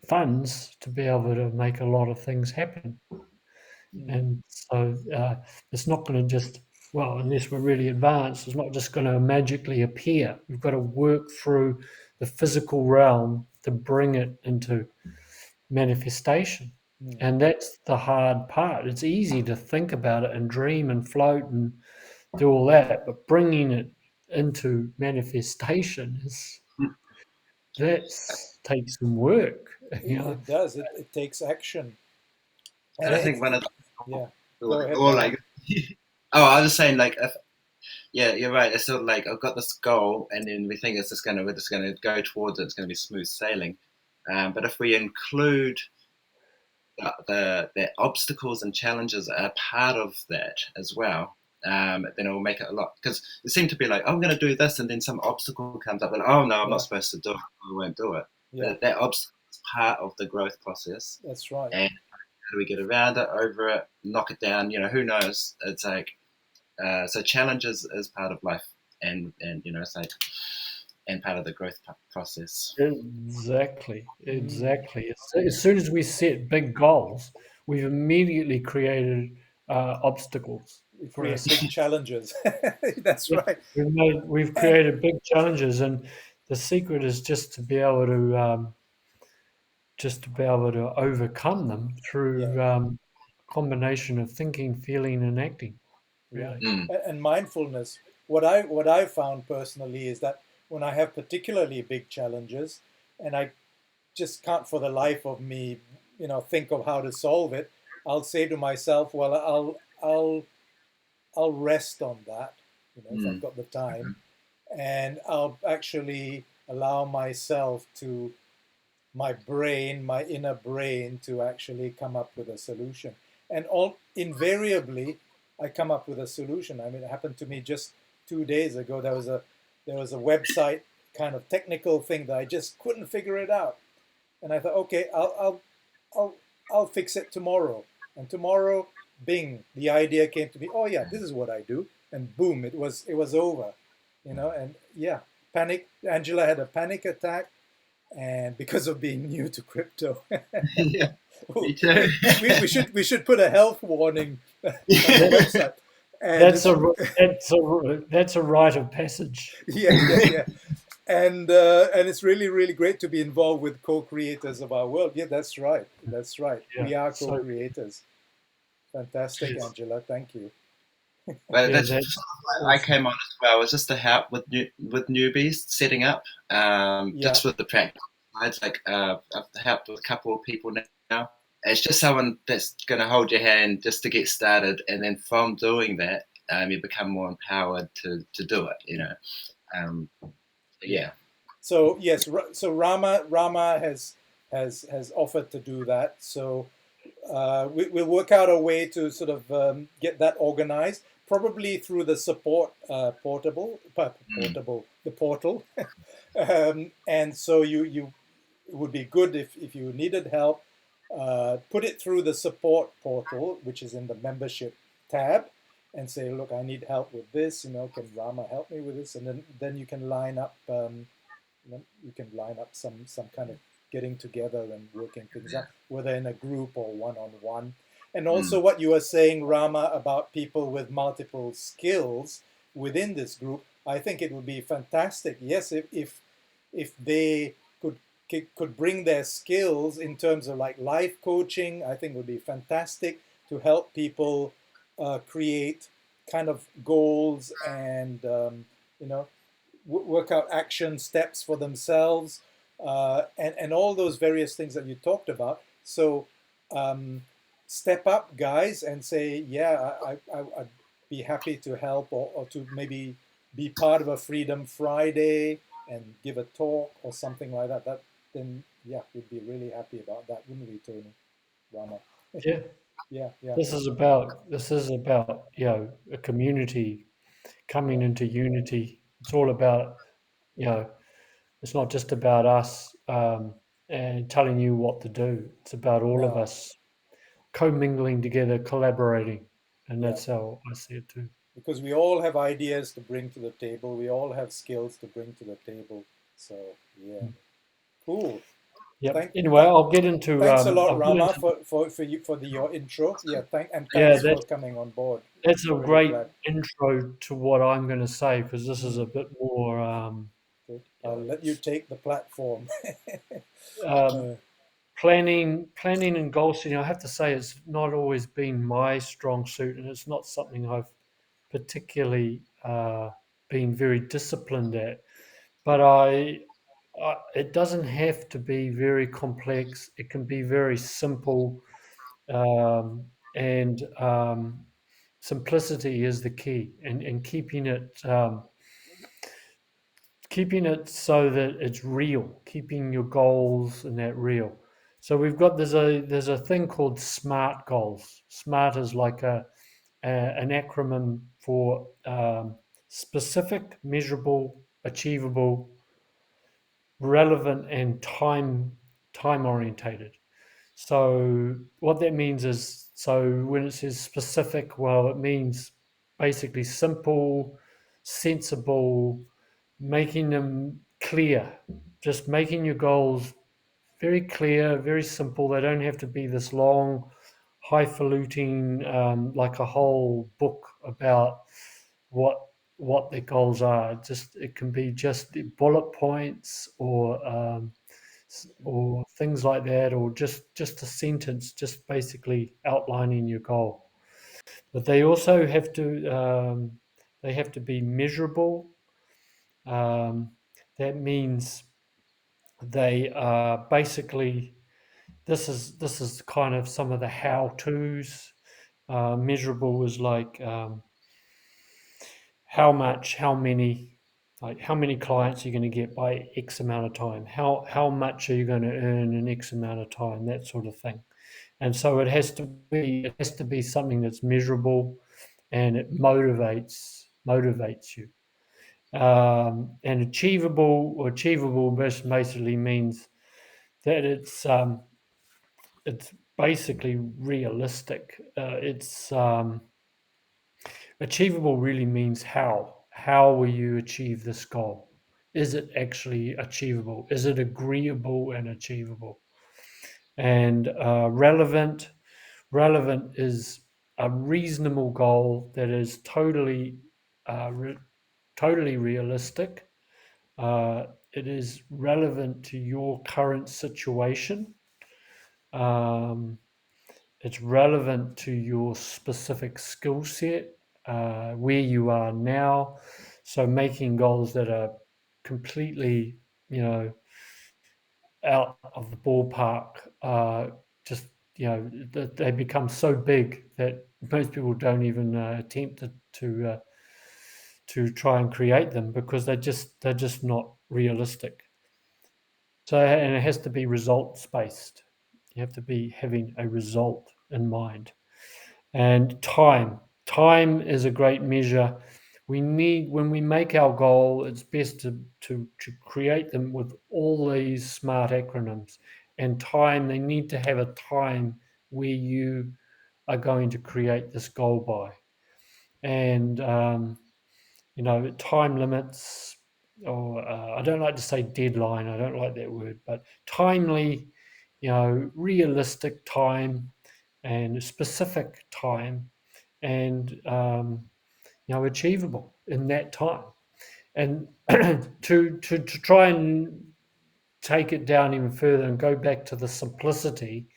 Speaker 3: funds to be able to make a lot of things happen. And so it's not going to just, unless we're really advanced, it's not just going to magically appear. We've got to work through the physical realm to bring it into manifestation. And that's the hard part. It's easy to think about it and dream and float and do all that, but bringing it into manifestation takes some work.
Speaker 1: It does. It takes action.
Speaker 2: And I think one of
Speaker 1: yeah.
Speaker 2: Go ahead, or like, oh, I was saying like, yeah, you're right. It's sort of like I've got this goal, and then we think we're just gonna go towards it. It's gonna be smooth sailing. But if we include the obstacles and challenges are part of that as well, then it will make it a lot. Because it seemed to be like, oh, I'm going to do this, and then some obstacle comes up, and oh no, I'm not supposed to do it. I won't do it.
Speaker 1: Yeah.
Speaker 2: That obstacle is part of the growth process.
Speaker 1: That's right.
Speaker 2: And how do we get around it, over it, knock it down? Who knows? It's like so challenges is part of life, and it's like, and part of the growth process.
Speaker 3: Exactly. As soon as we set big goals, we've immediately created obstacles.
Speaker 1: We create big challenges. That's right.
Speaker 3: We've created big challenges, and the secret is just to be able to overcome them through a combination of thinking, feeling, and acting. Really.
Speaker 1: And mindfulness. What I found personally is that when I have particularly big challenges, and I just can't for the life of me, think of how to solve it, I'll say to myself, well, I'll rest on that, if I've got the time, and I'll actually allow myself to, my inner brain, to actually come up with a solution. And invariably, I come up with a solution. I mean, it happened to me just 2 days ago. There was a website kind of technical thing that I just couldn't figure it out, and I thought, okay, I'll fix it tomorrow. And tomorrow, bing, the idea came to me. Oh yeah, this is what I do, and boom, it was over, And yeah, panic. Angela had a panic attack, and because of being new to crypto.
Speaker 2: Yeah, me too.
Speaker 1: we should put a health warning on the website.
Speaker 3: That's a rite of passage.
Speaker 1: Yeah. And it's really, really great to be involved with co-creators of our world. Yeah, that's right. Yeah. We are co-creators. Fantastic, yes. Angela. Thank you.
Speaker 2: Well, I came on as well. It was just to help with newbies setting up, just with the practice. It's like I've helped with a couple of people now. It's just someone that's going to hold your hand just to get started, and then from doing that, you become more empowered to do it. Yeah.
Speaker 1: So yes, so Rama has offered to do that. So we'll work out a way to sort of get that organized, probably through the support portal. And so it would be good if you needed help, put it through the support portal, which is in the membership tab, and say, look, I need help with this. Can Rama help me with this? And then you can line up. Some kind of getting together and working things out, whether in a group or one-on-one. And also what you were saying, Rama, about people with multiple skills within this group, I think it would be fantastic. Yes, if they could bring their skills in terms of like life coaching, I think would be fantastic to help people create kind of goals and work out action steps for themselves, and all those various things that you talked about. So step up, guys, and say, yeah, I'd be happy to help, or to maybe be part of a Freedom Friday, and give a talk or something like that, then yeah, we'd be really happy about that, wouldn't we, Tony? Rama?
Speaker 3: Yeah.
Speaker 1: Yeah, yeah,
Speaker 3: This is about a community coming
Speaker 1: yeah,
Speaker 3: into unity. It's all about it's not just about us and telling you what to do. It's about all of
Speaker 1: no,
Speaker 3: us commingling together, collaborating, and
Speaker 1: yeah.
Speaker 3: that's how I see it too.
Speaker 1: Because we all have ideas to bring to the table. We all have skills to bring to the table. So yeah, cool.
Speaker 3: Yep.
Speaker 1: Thank,
Speaker 3: Anyway,
Speaker 1: thank
Speaker 3: I'll get into
Speaker 1: thanks a lot,
Speaker 3: I'll get
Speaker 1: Rama,
Speaker 3: into
Speaker 1: for you for your intro. Yeah,
Speaker 3: yeah.
Speaker 1: thanks for coming on board.
Speaker 3: That's a
Speaker 1: Really
Speaker 3: great
Speaker 1: glad.
Speaker 3: intro to what I'm going to say because this is a
Speaker 1: Mm,
Speaker 3: bit more
Speaker 1: good.
Speaker 3: you
Speaker 1: I'll
Speaker 3: know,
Speaker 1: let you take the platform.
Speaker 3: um,
Speaker 1: uh,
Speaker 3: planning and goal setting. I have to say it's not always been my strong suit, and it's not something I've particularly been very disciplined at. But it doesn't have to be very complex. It can be very simple, and simplicity is the key. And keeping it so that it's real, keeping your goals and that real. So there's a thing called SMART goals. SMART is like an acronym for specific, measurable, achievable, relevant, and time orientated. So what that means is, so when it says specific, well, it means basically simple, sensible, making them clear, just making your goals very clear, very simple. They don't have to be this long, highfalutin, like a whole book about what what their goals are. It can be just bullet points or things like that, or just a sentence, just basically outlining your goal. But they have to be measurable. Um, that means they are basically this is kind of some of the how tos. Measurable is like how much, how many, like how many clients you're going to get by X amount of time. How much are you going to earn in X amount of time? That sort of thing. And so it has to be something that's measurable, and it motivates you. And achievable basically means that it's basically realistic. It's Achievable really means how. How will you achieve this goal? Is it actually achievable? Is it agreeable and achievable? And relevant is a reasonable goal that is totally realistic. It is relevant to your current situation. Um, it's relevant to your specific skill set, where you are now. So making goals that are completely, you know, out of the ballpark, just they become so big that most people don't even attempt to try and create them because they're just not realistic. So, and it has to be results based. You have to be having a result in mind. And time is a great measure. When we make our goal, it's best to create them with all these smart acronyms. And time, they need to have a time where you are going to create this goal by. And time limits, or I don't like to say deadline. I don't like that word, but timely, realistic time and specific time, and achievable in that time. And to try and take it down even further and go back to the simplicity,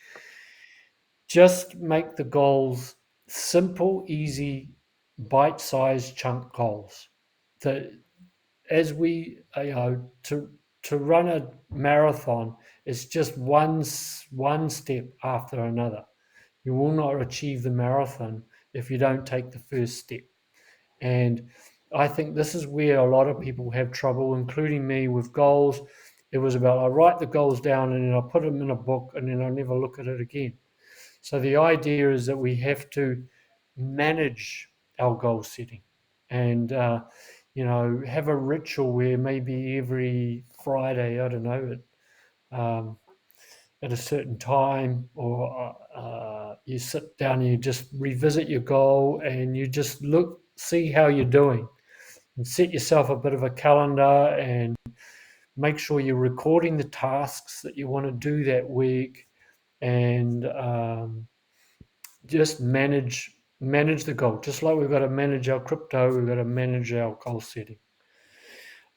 Speaker 3: just make the goals simple, easy, bite-sized chunk goals. That as we to run a marathon is just one step after another. You will not achieve the marathon if you don't take the first step. And I think this is where a lot of people have trouble, including me, with goals. It was about I write the goals down and then I put them in a book and then I never look at it again. So the idea is that we have to manage our goal setting and have a ritual where maybe every Friday, I don't know, at a certain time, or you sit down and you just revisit your goal and you just see how you're doing, and set yourself a bit of a calendar and make sure you're recording the tasks that you want to do that week, and just manage the goal. Just like we've got to manage our crypto, we've got to manage our goal setting.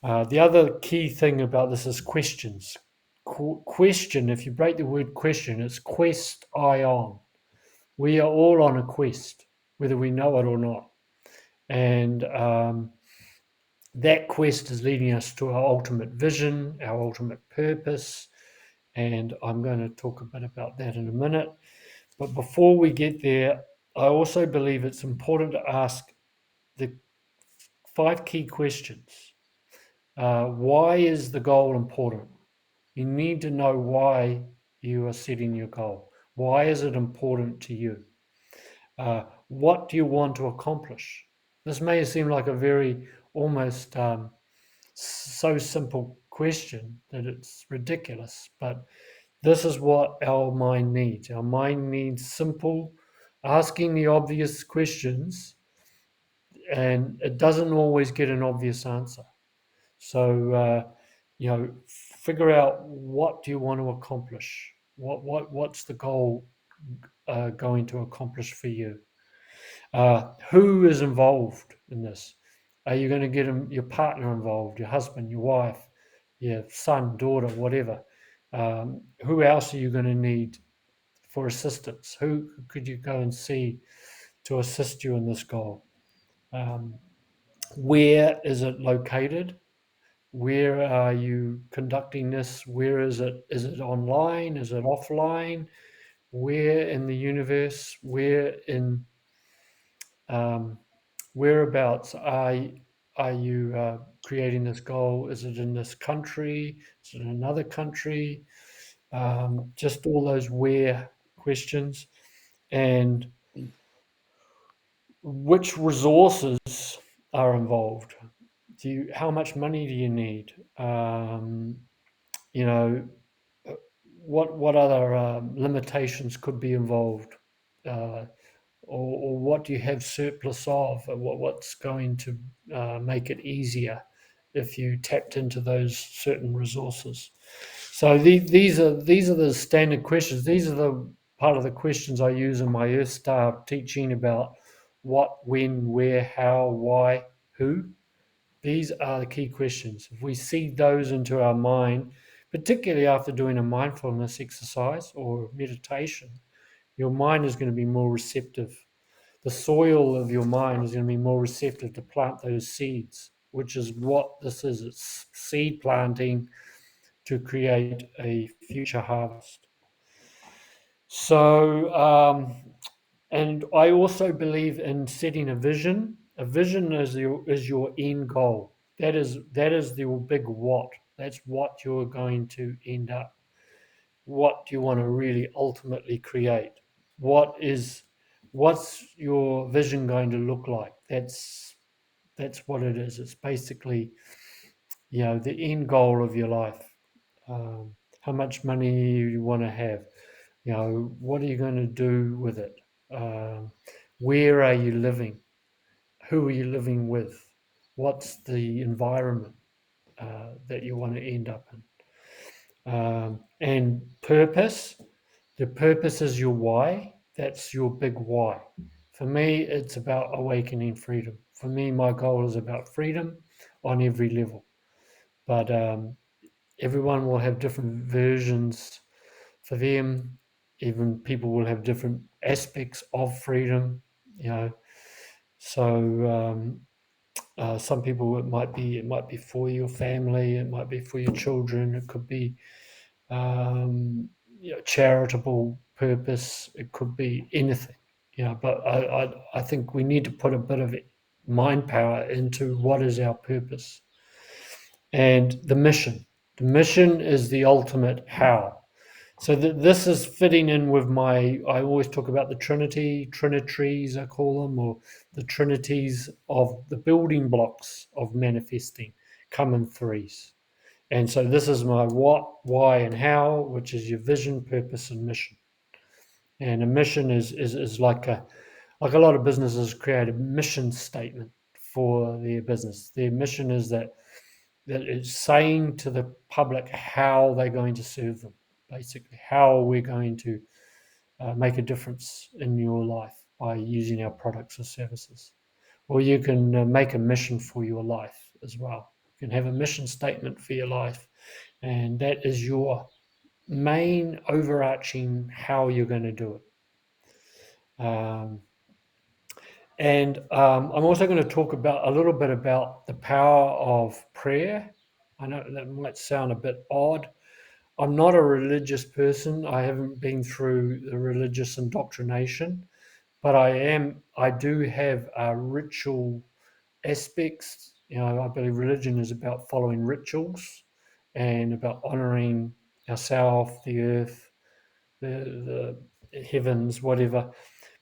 Speaker 3: The other key thing about this is questions. Question, if you break the word question, it's quest ion. We are all on a quest, whether we know it or not. And that quest is leading us to our ultimate vision, our ultimate purpose. And I'm going to talk a bit about that in a minute. But before we get there, I also believe it's important to ask the 5 key questions. Why is the goal important? You need to know why you are setting your goal. Why is it important to you? What do you want to accomplish? This may seem like a very almost so simple question that it's ridiculous, but this is what our mind needs. Our mind needs simple, asking the obvious questions, and it doesn't always get an obvious answer. So, figure out what do you want to accomplish. What's the goal going to accomplish for you? Who is involved in this? Are you going to get your partner involved, your husband, your wife, your son, daughter, whatever? Who else are you going to need for assistance? Who could you go and see to assist you in this goal? Where is it located? Where are you conducting this? Where is it? Is it online? Is it offline? Where in the universe? Whereabouts are you creating this goal? Is it in this country? Is it in another country? Just all those where questions, and which resources are involved. How much money do you need? You know, what other limitations could be involved, or what do you have surplus of? What's going to make it easier if you tapped into those certain resources? So these are the standard questions. These are the part of the questions I use in my Earth Star teaching about what, when, where, how, why, who. These are the key questions. If we seed those into our mind, particularly after doing a mindfulness exercise or meditation, your mind is going to be more receptive. The soil of your mind is going to be more receptive to plant those seeds, which is what this is. It's seed planting to create a future harvest. So, and I also believe in setting a vision. A vision is your end goal. That is the big what. That's what you're going to end up. What do you want to really ultimately create? What's your vision going to look like? That's what it is. It's basically, the end goal of your life. How much money you want to have? What are you going to do with it? Where are you living? Who are you living with? What's the environment that you want to end up in? And purpose. The purpose is your why. That's your big why. For me, it's about awakening freedom. For me, my goal is about freedom on every level. But everyone will have different versions for them. Even people will have different aspects of freedom. So some people it might be for your family, it might be for your children, it could be charitable purpose, it could be anything. But I think we need to put a bit of mind power into what is our purpose and the mission. The mission is the ultimate how. So this is fitting in with I always talk about the Trinitaries, I call them, or the Trinities of the building blocks of manifesting come in threes. And so this is my what, why, and how, which is your vision, purpose, and mission. And a mission is like a lot of businesses create a mission statement for their business. Their mission is that it's saying to the public how they're going to serve them, basically how we're going to make a difference in your life by using our products or services. Or you can make a mission for your life as well. You can have a mission statement for your life, and that is your main overarching how you're going to do it. I'm also going to talk about a little bit about the power of prayer. I know that might sound a bit odd. I'm not a religious person. I haven't been through the religious indoctrination, but I do have ritual aspects. I believe religion is about following rituals and about honoring ourselves, the earth, the heavens, whatever.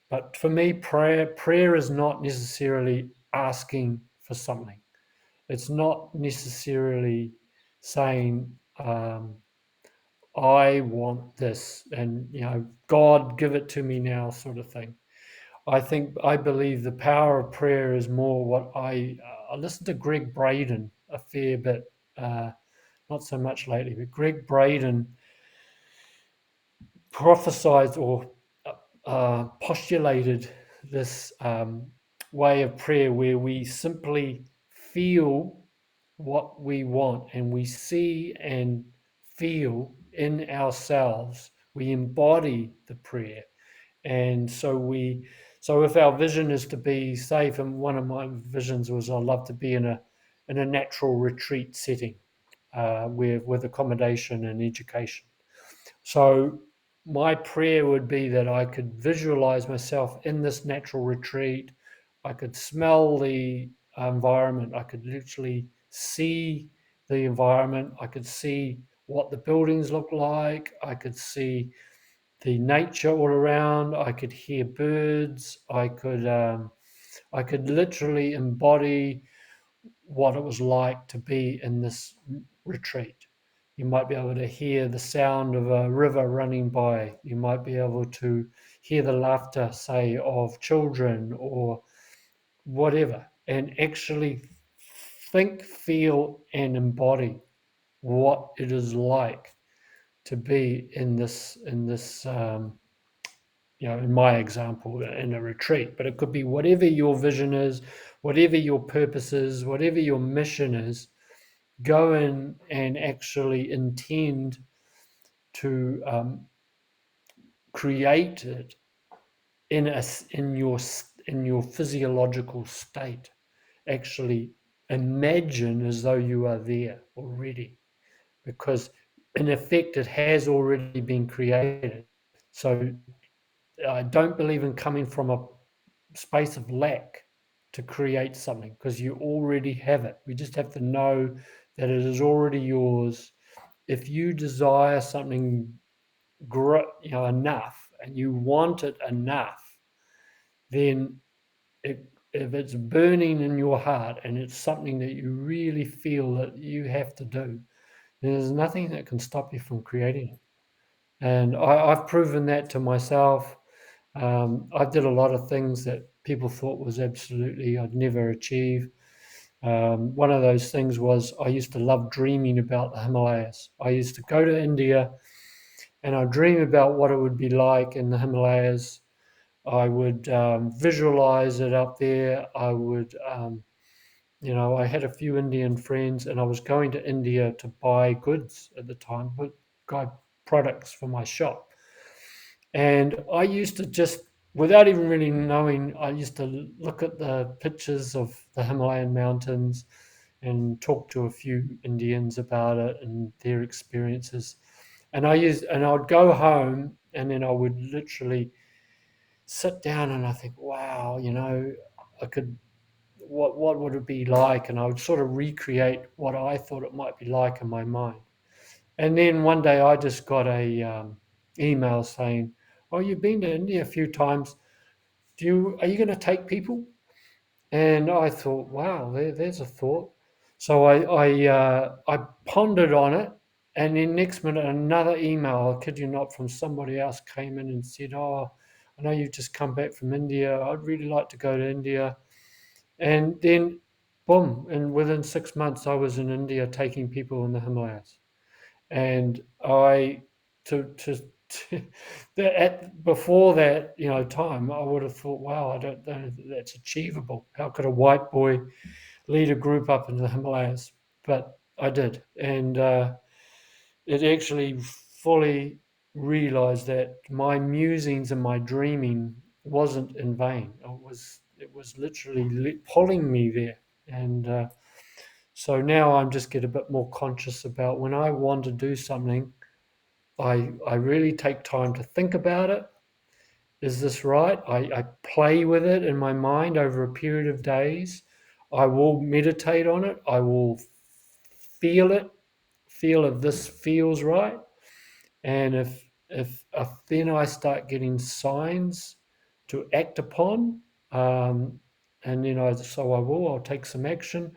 Speaker 3: But for me, prayer is not necessarily asking for something. It's not necessarily saying, I want this, and God, give it to me now, sort of thing. I believe the power of prayer is more what I listened to Greg Braden a fair bit, not so much lately, but Greg Braden prophesied or postulated this way of prayer where we simply feel what we want and we see and feel in ourselves. We embody the prayer. And so if our vision is to be safe, and one of my visions was I love to be in a natural retreat setting with accommodation and education. So my prayer would be that I could visualize myself in this natural retreat. I could smell the environment. I could literally see the environment. I could see what the buildings look like. I could see the nature all around. I could hear birds. I could literally embody what it was like to be in this retreat. You might be able to hear the sound of a river running by. You might be able to hear the laughter, say, of children or whatever, and actually think, feel, and embody what it is like to be in this in my example, in a retreat. But it could be whatever your vision is, whatever your purpose is, whatever your mission is. Go in and actually intend to create it in your physiological state. Actually, imagine as though you are there already, because in effect it has already been created. So I don't believe in coming from a space of lack to create something, because you already have it. We just have to know that it is already yours. If you desire something enough and you want it enough, then if it's burning in your heart and it's something that you really feel that you have to do, then there's nothing that can stop you from creating it. And I've proven that to myself. I did a lot of things that people thought was absolutely I'd never achieve. One of those things was I used to love dreaming about the Himalayas. I used to go to India and I'd dream about what it would be like in the Himalayas. I would visualize it up there. I would, I had a few Indian friends and I was going to India to buy goods at the time, buy products for my shop. And I used to just, without even really knowing, I used to look at the pictures of the Himalayan mountains and talk to a few Indians about it and their experiences. And I would go home and then I would literally sit down and I think, wow, I could, what would it be like? And I would sort of recreate what I thought it might be like in my mind. And then one day I just got a email saying, "Oh, you've been to India a few times. Are you going to take people?" And I thought, wow, there's a thought. So I pondered on it, and then next minute another email, I kid you not, from somebody else came in and said, "Oh, I know you've just come back from India. I'd really like to go to India." And then, boom! And within 6 months, I was in India taking people in the Himalayas. And I to before that time, I would have thought, wow, I don't know that's achievable. How could a white boy lead a group up in the Himalayas? But I did, and it actually fully realized that my musings and my dreaming wasn't in vain. It was literally pulling me there. And so now I'm just get a bit more conscious about when I want to do something. I really take time to think about it. Is this right? I play with it in my mind over a period of days. I will meditate on it. I will feel it, feel if this feels right. And if then I start getting signs to act upon, and then I'll take some action,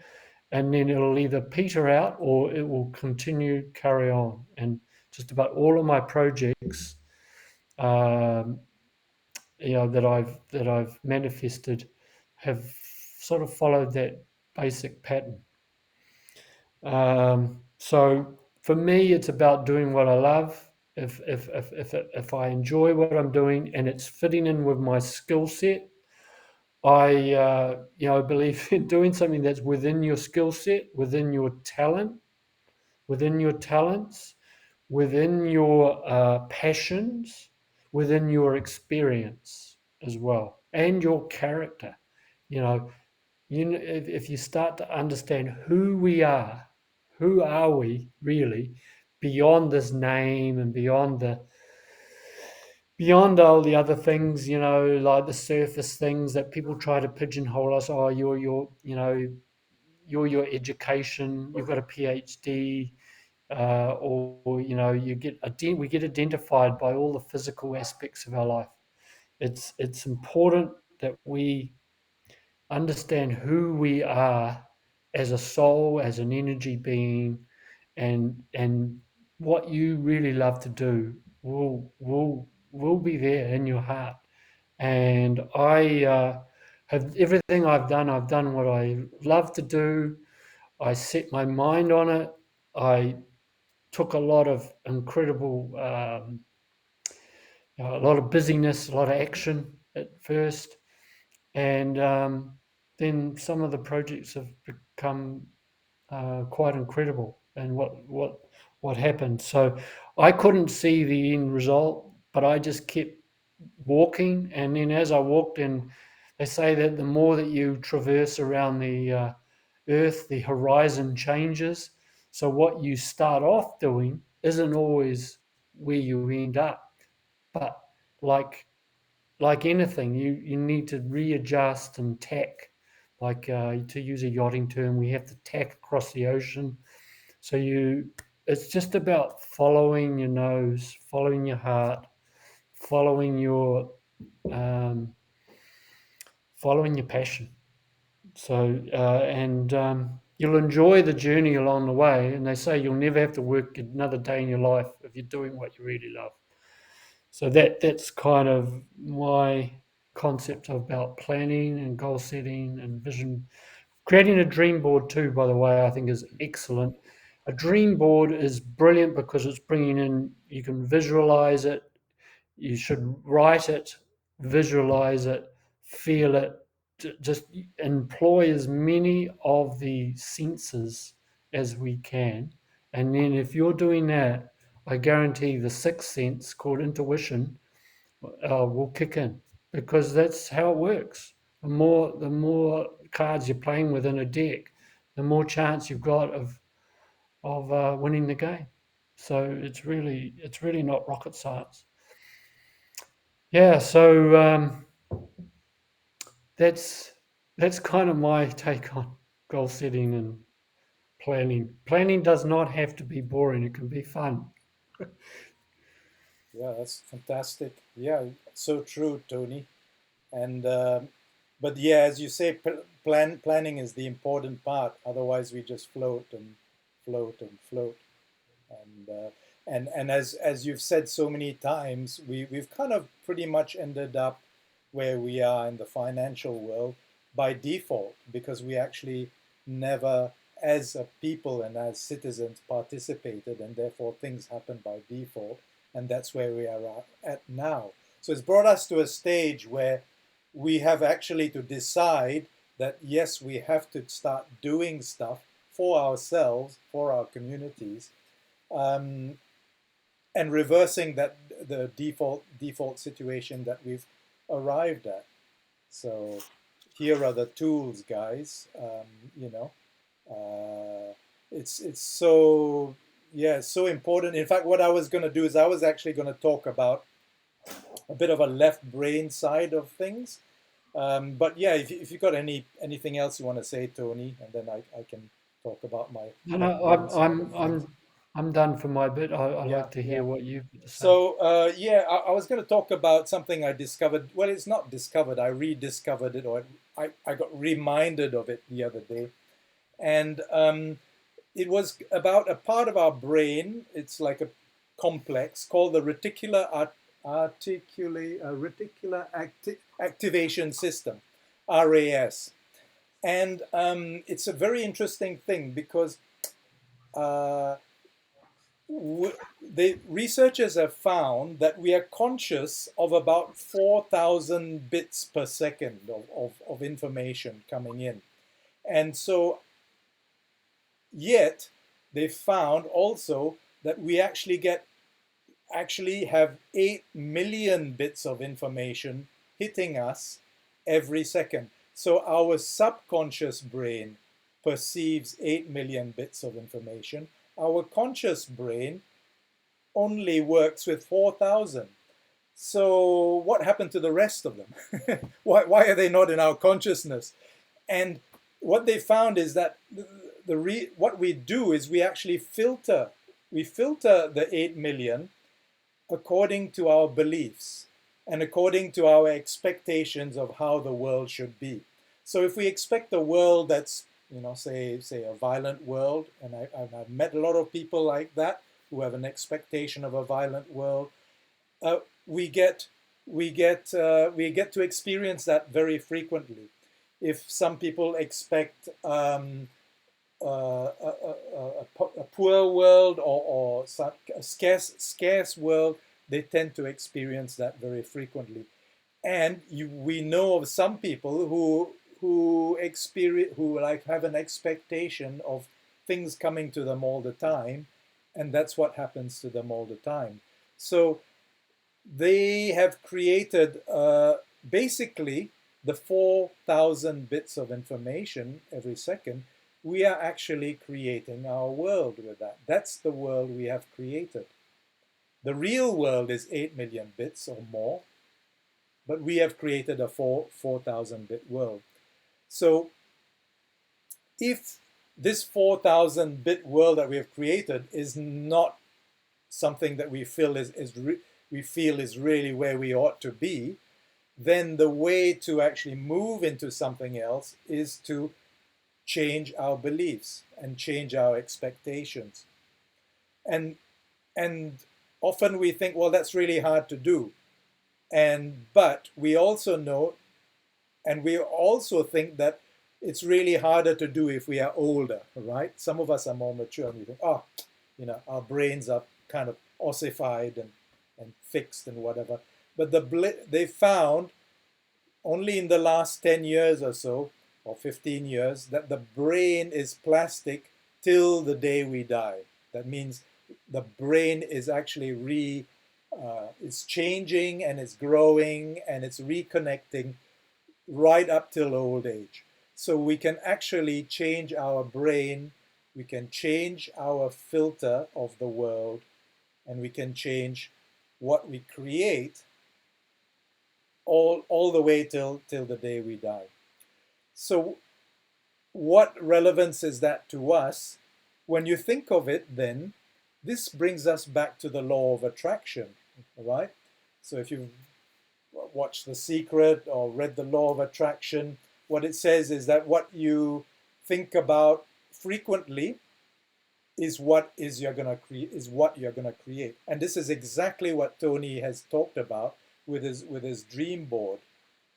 Speaker 3: and then it'll either peter out or it will continue carry on. And just about all of my projects, um, that I've manifested have sort of followed that basic pattern. So for me, it's about doing what I love. If I enjoy what I'm doing and it's fitting in with my skill set, I believe in doing something that's within your skill set, within your talent, within your talents, within your passions, within your experience as well, and your character. You know, if you start to understand who are we really, beyond this name and beyond all the other things, like the surface things that people try to pigeonhole us. Oh, you're your education. You've got a PhD, or we get identified by all the physical aspects of our life. It's important that we understand who we are as a soul, as an energy being, and what you really love to do will be there in your heart. And I have everything I've done what I love to do. I set my mind on it. I took a lot of incredible, a lot of busyness, a lot of action at first, and then some of the projects have become quite incredible. And what happened? So I couldn't see the end result, but I just kept walking, and then as I walked in, they say that the more that you traverse around the earth, the horizon changes. So what you start off doing isn't always where you end up. But like like anything, you need to readjust and tack. Like to use a yachting term, we have to tack across the ocean. So it's just about following your nose, following your heart, following your um, following your passion. So and you'll enjoy the journey along the way. And they say you'll never have to work another day in your life if you're doing what you really love. So that's kind of my concept about planning and goal setting and vision. Creating a dream board too, by the way, I think is excellent. A dream board is brilliant because it's bringing in, you can visualize it, you should write it, visualize it, feel it, just employ as many of the senses as we can. And then if you're doing that, I guarantee the sixth sense called intuition will kick in, because that's how it works. The more cards you're playing with in a deck, the more chance you've got of winning the game. So it's really not rocket science. Yeah. So that's that's kind of my take on goal setting and planning. Planning does not have to be boring, it can be fun.
Speaker 1: Yeah, that's fantastic. Yeah, so true, Tony. And but yeah, as you say, planning is the important part. Otherwise, we just float and float and float. And and as you've said so many times, we've kind of pretty much ended up where we are in the financial world by default because we actually never, as a people and as citizens, participated, and therefore things happen by default, and that's where we are at now. So it's brought us to a stage where we have actually to decide that yes, we have to start doing stuff for ourselves, for our communities, um, and reversing that the default situation that we've arrived at. So here are the tools, guys. It's so yeah, it's so important. In fact, what I was going to do is I was actually going to talk about a bit of a left brain side of things. But yeah, if you've got anything else you want to say, Tony, and then I can talk about my
Speaker 3: No,
Speaker 1: left
Speaker 3: no,
Speaker 1: brain side of things.
Speaker 3: I'm done for my bit. I
Speaker 1: Yeah,
Speaker 3: like to
Speaker 1: yeah.
Speaker 3: hear what you've got to say.
Speaker 1: So yeah, I was going to talk about something I discovered. Well, it's not discovered. I rediscovered it, or I got reminded of it the other day, and it was about a part of our brain. It's like a complex called the activation system, RAS, and it's a very interesting thing because. Uh, the researchers have found that we are conscious of about 4,000 bits per second of information coming in. And so, yet, they found also that we actually have 8 million bits of information hitting us every second. So our subconscious brain perceives 8 million bits of information. Our conscious brain only works with 4,000. So what happened to the rest of them? why are they not in our consciousness? And what they found is that what we do is we actually filter. We filter the 8 million according to our beliefs and according to our expectations of how the world should be. So if we expect a world that's, say a violent world, and I've met a lot of people like that who have an expectation of a violent world, uh, we get we get to experience that very frequently. If some people expect a poor world or a scarce world, they tend to experience that very frequently. And we know of some people who like have an expectation of things coming to them all the time, and that's what happens to them all the time. So they have created basically the 4,000 bits of information every second. We are actually creating our world with that. That's the world we have created. The real world is 8 million bits or more, but we have created a 4,000 bit world. So if this 4,000 bit world that we have created is not something that we feel is really where we ought to be, then the way to actually move into something else is to change our beliefs and change our expectations. And and often we think, well, that's really hard to do. But we also know, and we also think that it's really harder to do if we are older, right? Some of us are more mature and we think, oh, our brains are kind of ossified and fixed and whatever. But they found only in the last 10 years or so, or 15 years, that the brain is plastic till the day we die. That means the brain is actually it's changing and it's growing and it's reconnecting right up till old age. So we can actually change our brain, we can change our filter of the world, and we can change what we create all the way till the day we die. So what relevance is that to us? When you think of it, then this brings us back to the law of attraction, right? So if you've watched The Secret or read the law of attraction, what it says is that what you think about frequently is what you're gonna create. And this is exactly what Tony has talked about with his dream board.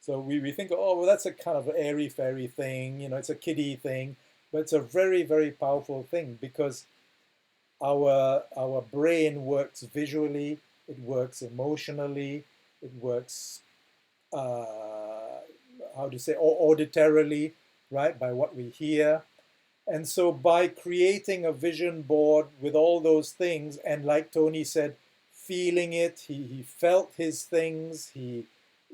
Speaker 1: So we think, oh, well, that's a kind of airy fairy thing, it's a kiddie thing, but it's a very, very powerful thing because our brain works visually, it works emotionally, it works how to say, auditorily, right, by what we hear. And so by creating a vision board with all those things, and like Tony said, feeling it, he felt his things, he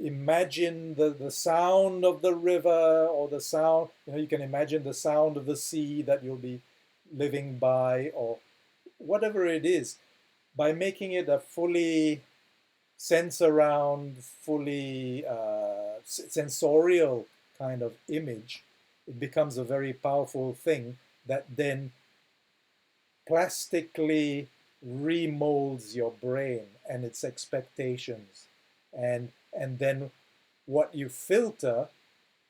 Speaker 1: imagined the sound of the river or the sound, you can imagine the sound of the sea that you'll be living by or whatever it is, by making it a fully sense around, fully sensorial kind of image, it becomes a very powerful thing that then plastically remolds your brain and its expectations. And then what you filter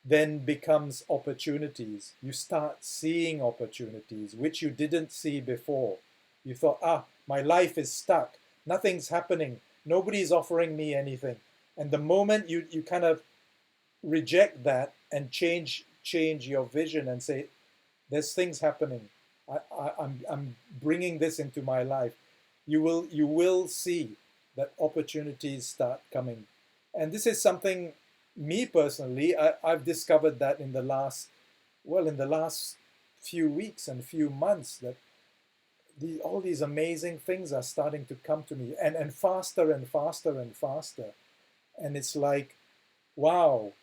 Speaker 1: then becomes opportunities. You start seeing opportunities which you didn't see before. You thought, my life is stuck. Nothing's happening. Nobody's offering me anything. And the moment you kind of reject that and change your vision and say, there's things happening. I'm bringing this into my life. You will see that opportunities start coming. And this is something, me personally, I've discovered that in the last few weeks and few months, that all these amazing things are starting to come to me, and faster and faster and faster. And it's like, wow,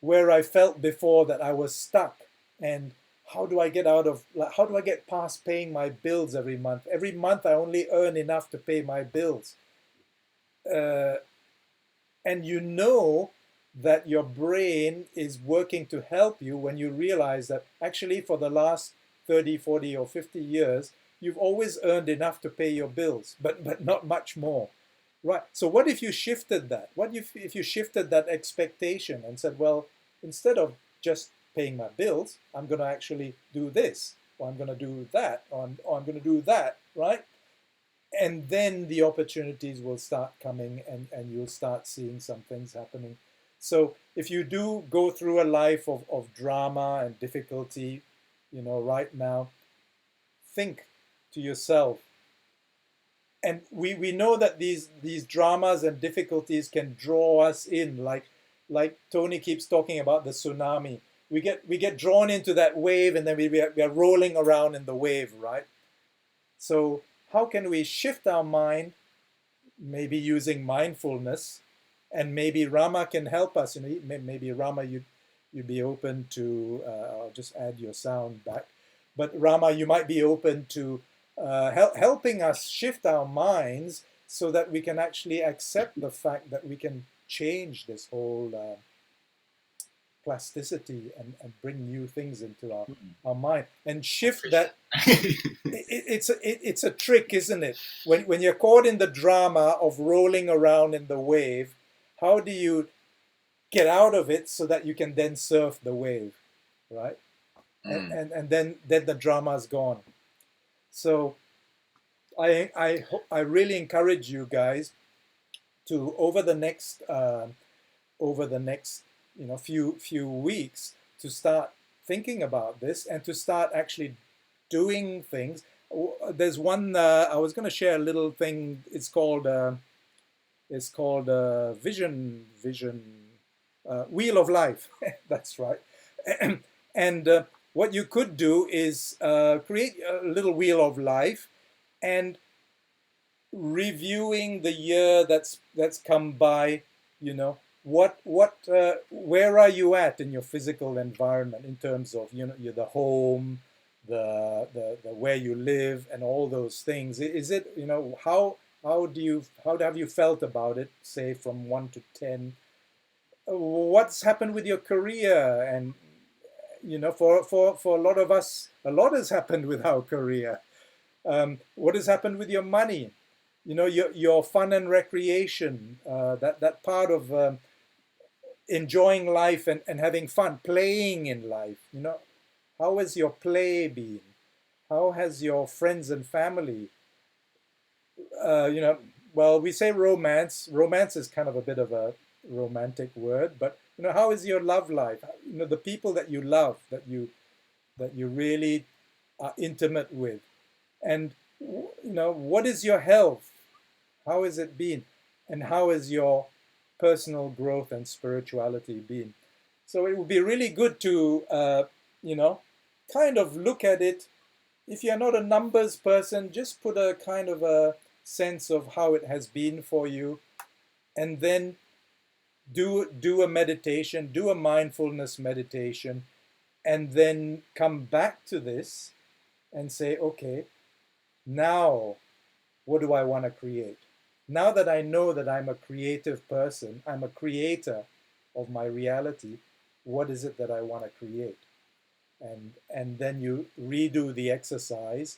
Speaker 1: where I felt before that I was stuck, and how do I get past paying my bills every month? Every month I only earn enough to pay my bills. And that your brain is working to help you when you realize that actually for the last 30, 40, or 50 years, you've always earned enough to pay your bills, but not much more. Right. So what if you shifted that? What if you shifted that expectation and said, well, instead of just paying my bills, I'm going to actually do this, or I'm going to do that, or I'm going to do that, right? And then the opportunities will start coming, and you'll start seeing some things happening. So if you do go through a life of drama and difficulty, right now, think to yourself. And we know that these dramas and difficulties can draw us in, like Tony keeps talking about the tsunami. We get drawn into that wave, and then we are rolling around in the wave, right? So how can we shift our mind, maybe using mindfulness, and maybe Rama can help us. Maybe Rama, you'd be open to. I'll just add your sound back. But Rama, you might be open to helping us shift our minds so that we can actually accept the fact that we can change this whole plasticity and bring new things into our mind and shift that. It's a trick, isn't it? When you're caught in the drama of rolling around in the wave, how do you get out of it so that you can then surf the wave, right? And then the drama is gone. So I really encourage you guys to over the next few weeks to start thinking about this and to start actually doing things. There's one I was going to share a little thing. It's called vision wheel of life. That's right. And what you could do is create a little wheel of life and reviewing the year that's come by. Where are you at in your physical environment in terms of the home, the where you live, and all those things? Is it how have you felt about it, say from 1 to 10? what's happened with your career? And for a lot of us, a lot has happened with our career. What has happened with your money? Your fun and recreation, that part of enjoying life and having fun, playing in life. How has your play been? How has your friends and family? uh, you know, well, we say romance. Romance is kind of a bit of a romantic word, but how is your love life? The people that you love, that you really are intimate with, and what is your health? How has it been, and how has your personal growth and spirituality been? So it would be really good to, you know, kind of look at it. If you're not a numbers person, just put a kind of a sense of how it has been for you, and then do a meditation, do a mindfulness meditation, and then come back to this and say, okay, now what do I want to create? Now that I know that I'm a creative person, I'm a creator of my reality, what is it that I want to create? And then you redo the exercise,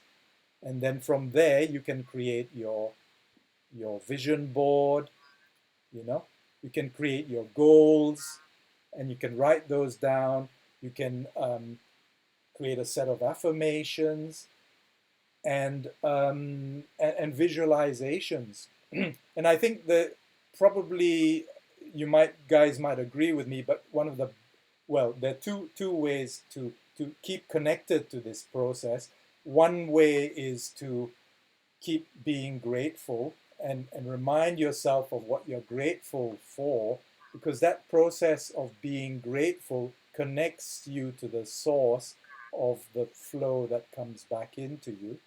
Speaker 1: and then from there you can create your vision board. you know you can create your goals, and you can write those down. You can create a set of affirmations and visualizations. And I think that probably guys might agree with me, but there are two ways to keep connected to this process. One way is to keep being grateful, and remind yourself of what you're grateful for, because that process of being grateful connects you to the source of the flow that comes back into you.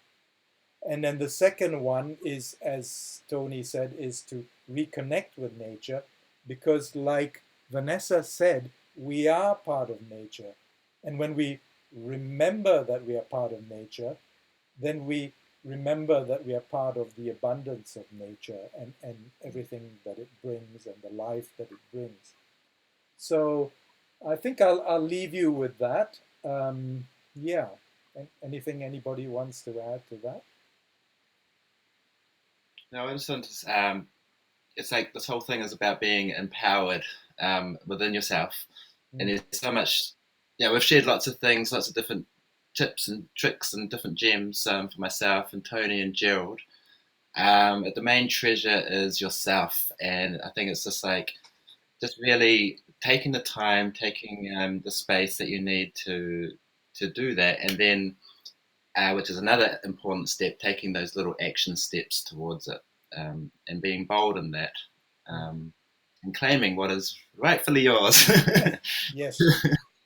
Speaker 1: And then the second one is, as Tony said, is to reconnect with nature, because, like Vanessa said, we are part of nature. And when we remember that we are part of nature, then we remember that we are part of the abundance of nature, and everything that it brings and the life that it brings. So I think I'll leave you with that. Yeah. Anything anybody wants to add to that?
Speaker 2: No, I just want to. It's like this whole thing is about being empowered within yourself, and
Speaker 1: Mm,
Speaker 2: there's so much. Yeah, we've shared lots of things, lots of different tips and tricks and different gems for myself and Tony and Gerald. But the main treasure is yourself, and I think it's just like just really taking the time, taking the space that you need to do that, and then which is another important step, taking those little action steps towards it, and being bold in that,
Speaker 1: mm.
Speaker 2: um, and claiming what is rightfully yours.
Speaker 1: Yes,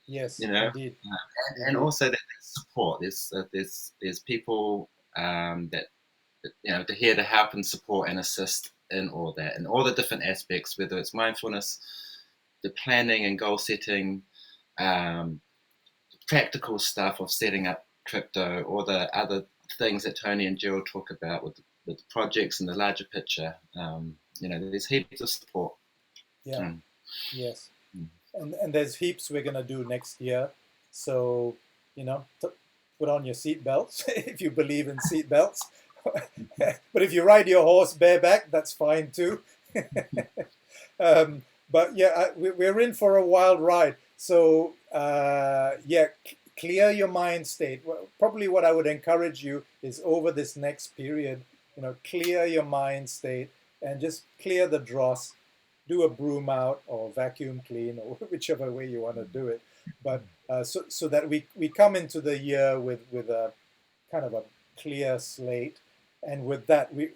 Speaker 1: yes,
Speaker 2: you know,
Speaker 1: indeed,
Speaker 2: and
Speaker 1: indeed.
Speaker 2: also that there's support. There's people that to here to help and support and assist in all that, and all the different aspects, whether it's mindfulness, the planning and goal setting, um, practical stuff of setting up crypto, or the other things that Tony and Gerald talk about with the projects and the larger picture. There's heaps of support.
Speaker 1: Yeah,
Speaker 2: Mm.
Speaker 1: yes.
Speaker 2: Mm.
Speaker 1: And there's heaps we're gonna do next year. So, put on your seat belts if you believe in seat belts. But if you ride your horse bareback, that's fine too. But yeah, we're in for a wild ride. So yeah, clear your mind state. Well, probably what I would encourage you is, over this next period, clear your mind state and just clear the dross. Do a broom out or vacuum clean, or whichever way you want to do it. But so that we come into the year with a kind of a clear slate, and with that we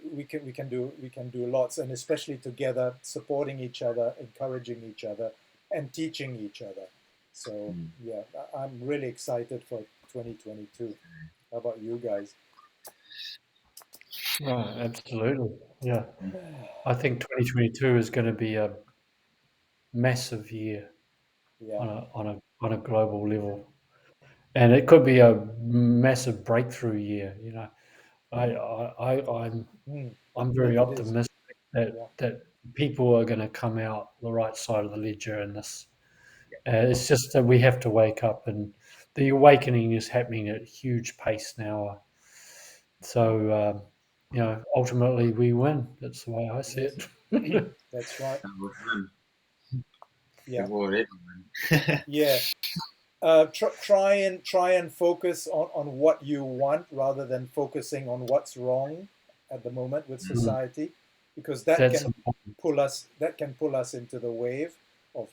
Speaker 1: can do lots, and especially together, supporting each other, encouraging each other, and teaching each other. So
Speaker 2: Mm.
Speaker 1: yeah, I'm really excited for 2022. How about you guys?
Speaker 3: Absolutely. Yeah. I think 2022 is going to be a massive year
Speaker 1: Yeah.
Speaker 3: on a global level, and it could be a massive breakthrough year. I I'm
Speaker 1: Mm,
Speaker 3: I'm very
Speaker 1: it is.
Speaker 3: optimistic that
Speaker 1: Yeah.
Speaker 3: people are going to come out the right side of the ledger in this. It's just that we have to wake up, and the awakening is happening at a huge pace now. So, ultimately we win. That's the way I see
Speaker 1: Yes,
Speaker 3: it.
Speaker 1: that's right.
Speaker 2: The
Speaker 1: Yeah,
Speaker 2: war everyone.
Speaker 1: yeah. Try and focus on what you want rather than focusing on what's wrong at the moment with
Speaker 3: Mm,
Speaker 1: society, because
Speaker 3: that's important.
Speaker 1: that can pull us into the wave of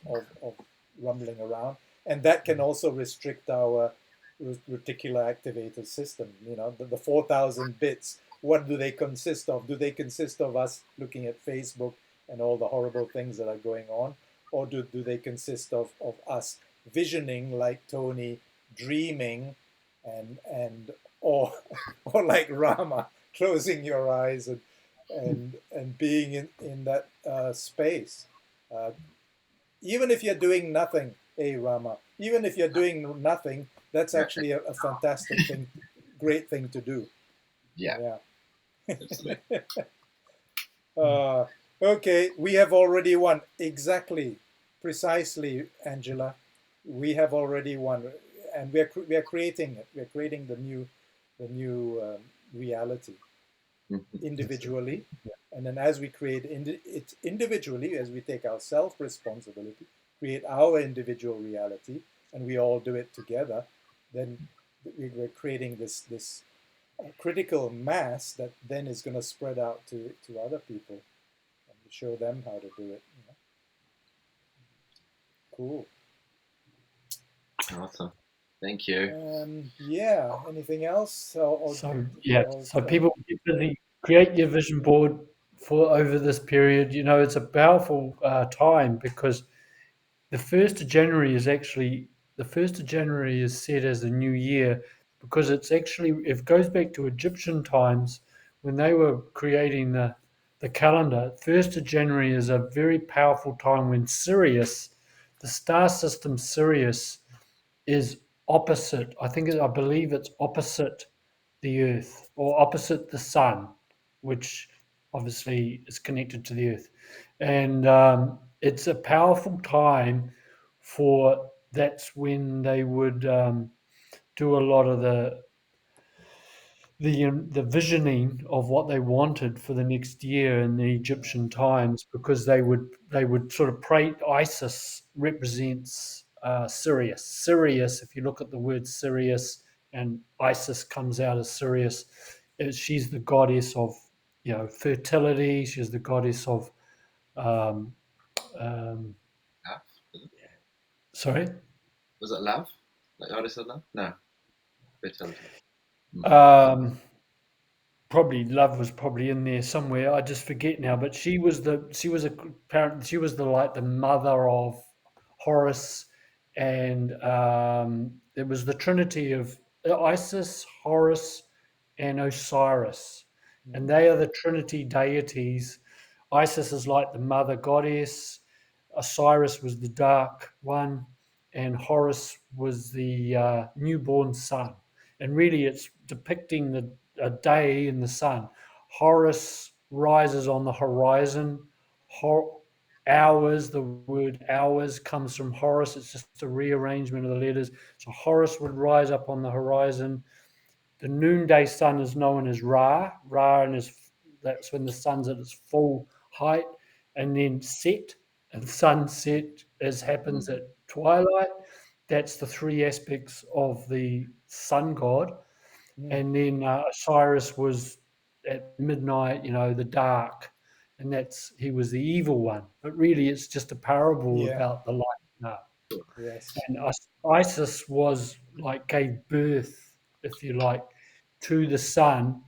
Speaker 1: rumbling around, and that can also restrict our reticular activator system. You know, the 4,000 bits. What do they consist of? Do they consist of us looking at Facebook and all the horrible things that are going on, or do they consist of us visioning like Tony, dreaming, and or or like Rama, closing your eyes and being in that space. Uh, Even if you're doing nothing, hey Rama, even if you're doing nothing, that's
Speaker 2: Yeah,
Speaker 1: actually a fantastic thing, great thing to do.
Speaker 2: yeah,
Speaker 1: Yeah.
Speaker 2: absolutely.
Speaker 1: uh, okay, we have already won. Exactly, precisely, Angela. We have already won, and we are creating it. We are creating the new reality
Speaker 2: Mhm.
Speaker 1: individually, and then as we create it individually, as we take our self responsibility, create our individual reality, and we all do it together, then we're creating this critical mass that then is going to spread out to other people and show them how to do it. You know? Cool.
Speaker 2: Awesome. Thank you.
Speaker 1: Yeah. Anything else?
Speaker 3: So people get busy, create your vision board for over this period. It's a powerful time because the 1st of January is set as the new year because it goes back to Egyptian times when they were creating the calendar. 1st of January is a very powerful time when Sirius, the star system Sirius, is opposite. I believe it's opposite the Earth or opposite the Sun, which obviously is connected to the Earth, and it's a powerful time for. That's when they would do a lot of the visioning of what they wanted for the next year in the Egyptian times, because they would sort of pray. Isis represents Sirius. Sirius, if you look at the word Sirius, and Isis comes out as Sirius, she's the goddess of fertility. She's the goddess of um, um,
Speaker 2: Love? Was it,
Speaker 3: sorry.
Speaker 2: was it love? Like artist of love? No, fertility. Mm.
Speaker 3: Um, Probably love was probably in there somewhere. I just forget now. But she was the like the mother of Horus, and it was the trinity of Isis, Horus, and Osiris, and
Speaker 1: Mhm.
Speaker 3: they are the trinity deities. Isis is like the mother goddess. Osiris was the dark one, and Horus was the newborn son. And really, it's depicting a day in the sun. Horus rises on the horizon. Hours, the word hours comes from Horus. It's just a rearrangement of the letters. So Horus would rise up on the horizon. The noonday sun is known as Ra. That's when the sun's at its full height, and then set and sunset as happens
Speaker 2: Mm.
Speaker 3: at twilight. That's the three aspects of the sun god.
Speaker 1: Mm.
Speaker 3: And then Osiris was at midnight, the dark, and he was the evil one. But really, it's just a parable
Speaker 1: Yeah.
Speaker 3: about the light.
Speaker 1: Yes.
Speaker 3: And Isis was like gave birth, if you like, to the sun,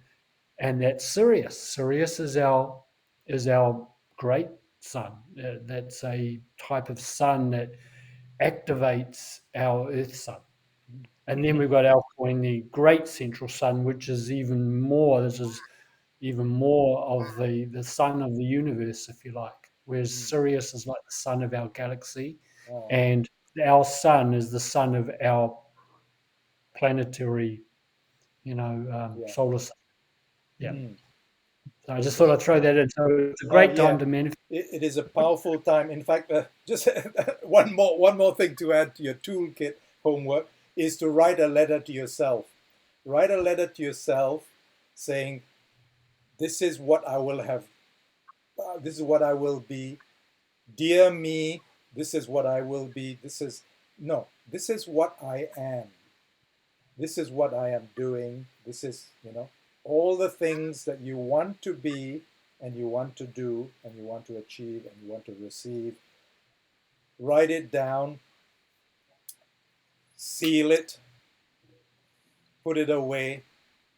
Speaker 3: and that's Sirius. Sirius is our great sun. That's a type of sun that activates our Earth sun. And then we've got Alpha in the great central sun, which is even more. This is even more of the sun of the universe, if you like. Whereas
Speaker 1: Mm.
Speaker 3: Sirius is like the sun of our galaxy,
Speaker 1: Oh,
Speaker 3: and our sun is the sun of our planetary,
Speaker 1: yeah.
Speaker 3: solar system. Yeah.
Speaker 1: Mm.
Speaker 3: So I just thought I'd throw that in. So it's a
Speaker 1: Oh
Speaker 3: great time
Speaker 1: yeah,
Speaker 3: to manifest.
Speaker 1: it is a powerful time. In fact, just one more thing to add to your toolkit homework is to write a letter to yourself. Write a letter to yourself saying, "This is what I will have. This is what I will be. Dear me, this is what I will be. This is no. This is what I am. This is what I am doing. This is, all the things that you want to be and you want to do and you want to achieve and you want to receive. Write it down, seal it, put it away,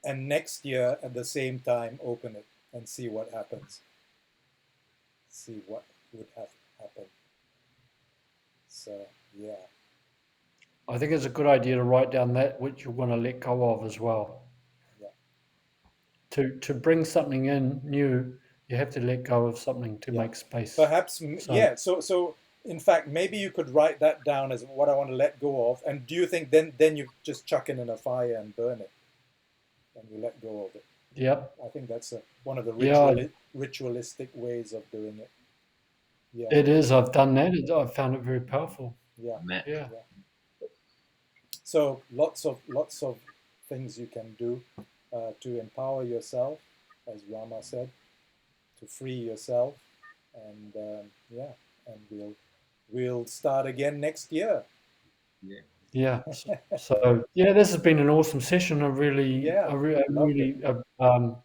Speaker 1: and next year at the same time open it and see what happens. See what would have happened. So, yeah.
Speaker 3: I think it's a good idea to write down that which you want to let go of as well.
Speaker 1: Yeah.
Speaker 3: To bring something in new, you have to let go of something to
Speaker 1: Yeah.
Speaker 3: make space.
Speaker 1: Perhaps,
Speaker 3: So,
Speaker 1: yeah. So in fact, maybe you could write that down as what I want to let go of. And do you think then you just chuck it in a fire and burn it, and you let go of it?
Speaker 3: yep.
Speaker 1: I think that's one of the
Speaker 3: Yeah,
Speaker 1: ritualistic ways of doing it. Yeah,
Speaker 3: it is. I've done that. I've found it very powerful.
Speaker 1: yeah,
Speaker 2: Matt.
Speaker 3: Yeah.
Speaker 1: yeah. So lots of things you can do to empower yourself, as Rama said, to free yourself, and yeah, and we'll start again next year.
Speaker 2: Yeah.
Speaker 3: Yeah. So yeah, this has been an awesome session. I
Speaker 1: Yeah, loved it.
Speaker 3: really,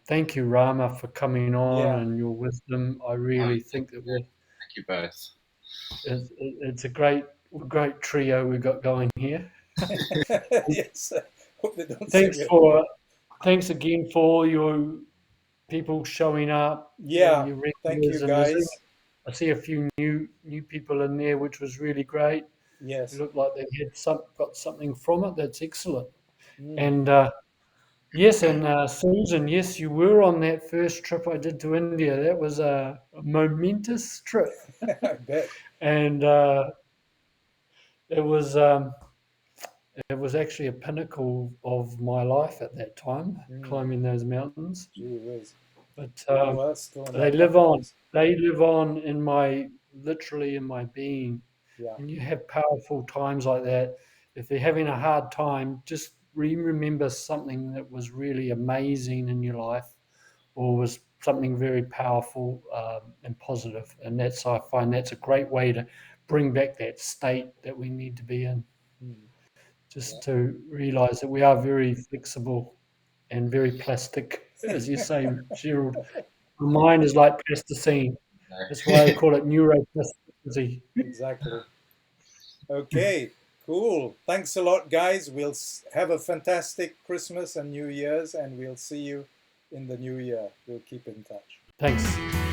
Speaker 3: thank you, Rama, for coming on
Speaker 1: Yeah,
Speaker 3: and your wisdom. I
Speaker 2: Oh,
Speaker 3: really think that
Speaker 2: thank you both.
Speaker 3: it's a great trio we got going here.
Speaker 1: yes. Hope they don't say
Speaker 3: Thanks
Speaker 1: we're.
Speaker 3: for thanks again for all your people showing up,
Speaker 1: Yeah,
Speaker 3: your
Speaker 1: thank you
Speaker 3: regulars, and
Speaker 1: guys.
Speaker 3: I see a few new people in there, which was really great. It
Speaker 1: Yes.
Speaker 3: looked like they had got something from it. That's excellent.
Speaker 1: Mm,
Speaker 3: And yes, and Susan, yes, you were on that first trip I did to India. That was a momentous trip,
Speaker 1: I bet.
Speaker 3: and it was it was actually a pinnacle of my life at that time,
Speaker 1: Mm,
Speaker 3: climbing those mountains.
Speaker 1: gee whiz.
Speaker 3: But
Speaker 1: Well, still on
Speaker 3: they
Speaker 1: my
Speaker 3: live
Speaker 1: bucket
Speaker 3: on.
Speaker 1: list.
Speaker 3: They live on in my literally in my being.
Speaker 1: Yeah.
Speaker 3: And you have powerful times like that. If you're having a hard time, just remember something that was really amazing in your life, or was something very powerful and positive. And that's I find that's a great way to bring back that state that we need to be in.
Speaker 1: Mm,
Speaker 3: Just to realize that we are very flexible and very plastic, as you say, Gerald. The mind is like plasticine. That's why they call it neuroplasticity.
Speaker 1: exactly. Okay, cool. Thanks a lot, guys. We'll have a fantastic Christmas and New Year's, and we'll see you in the new year. We'll keep in touch.
Speaker 3: Thanks.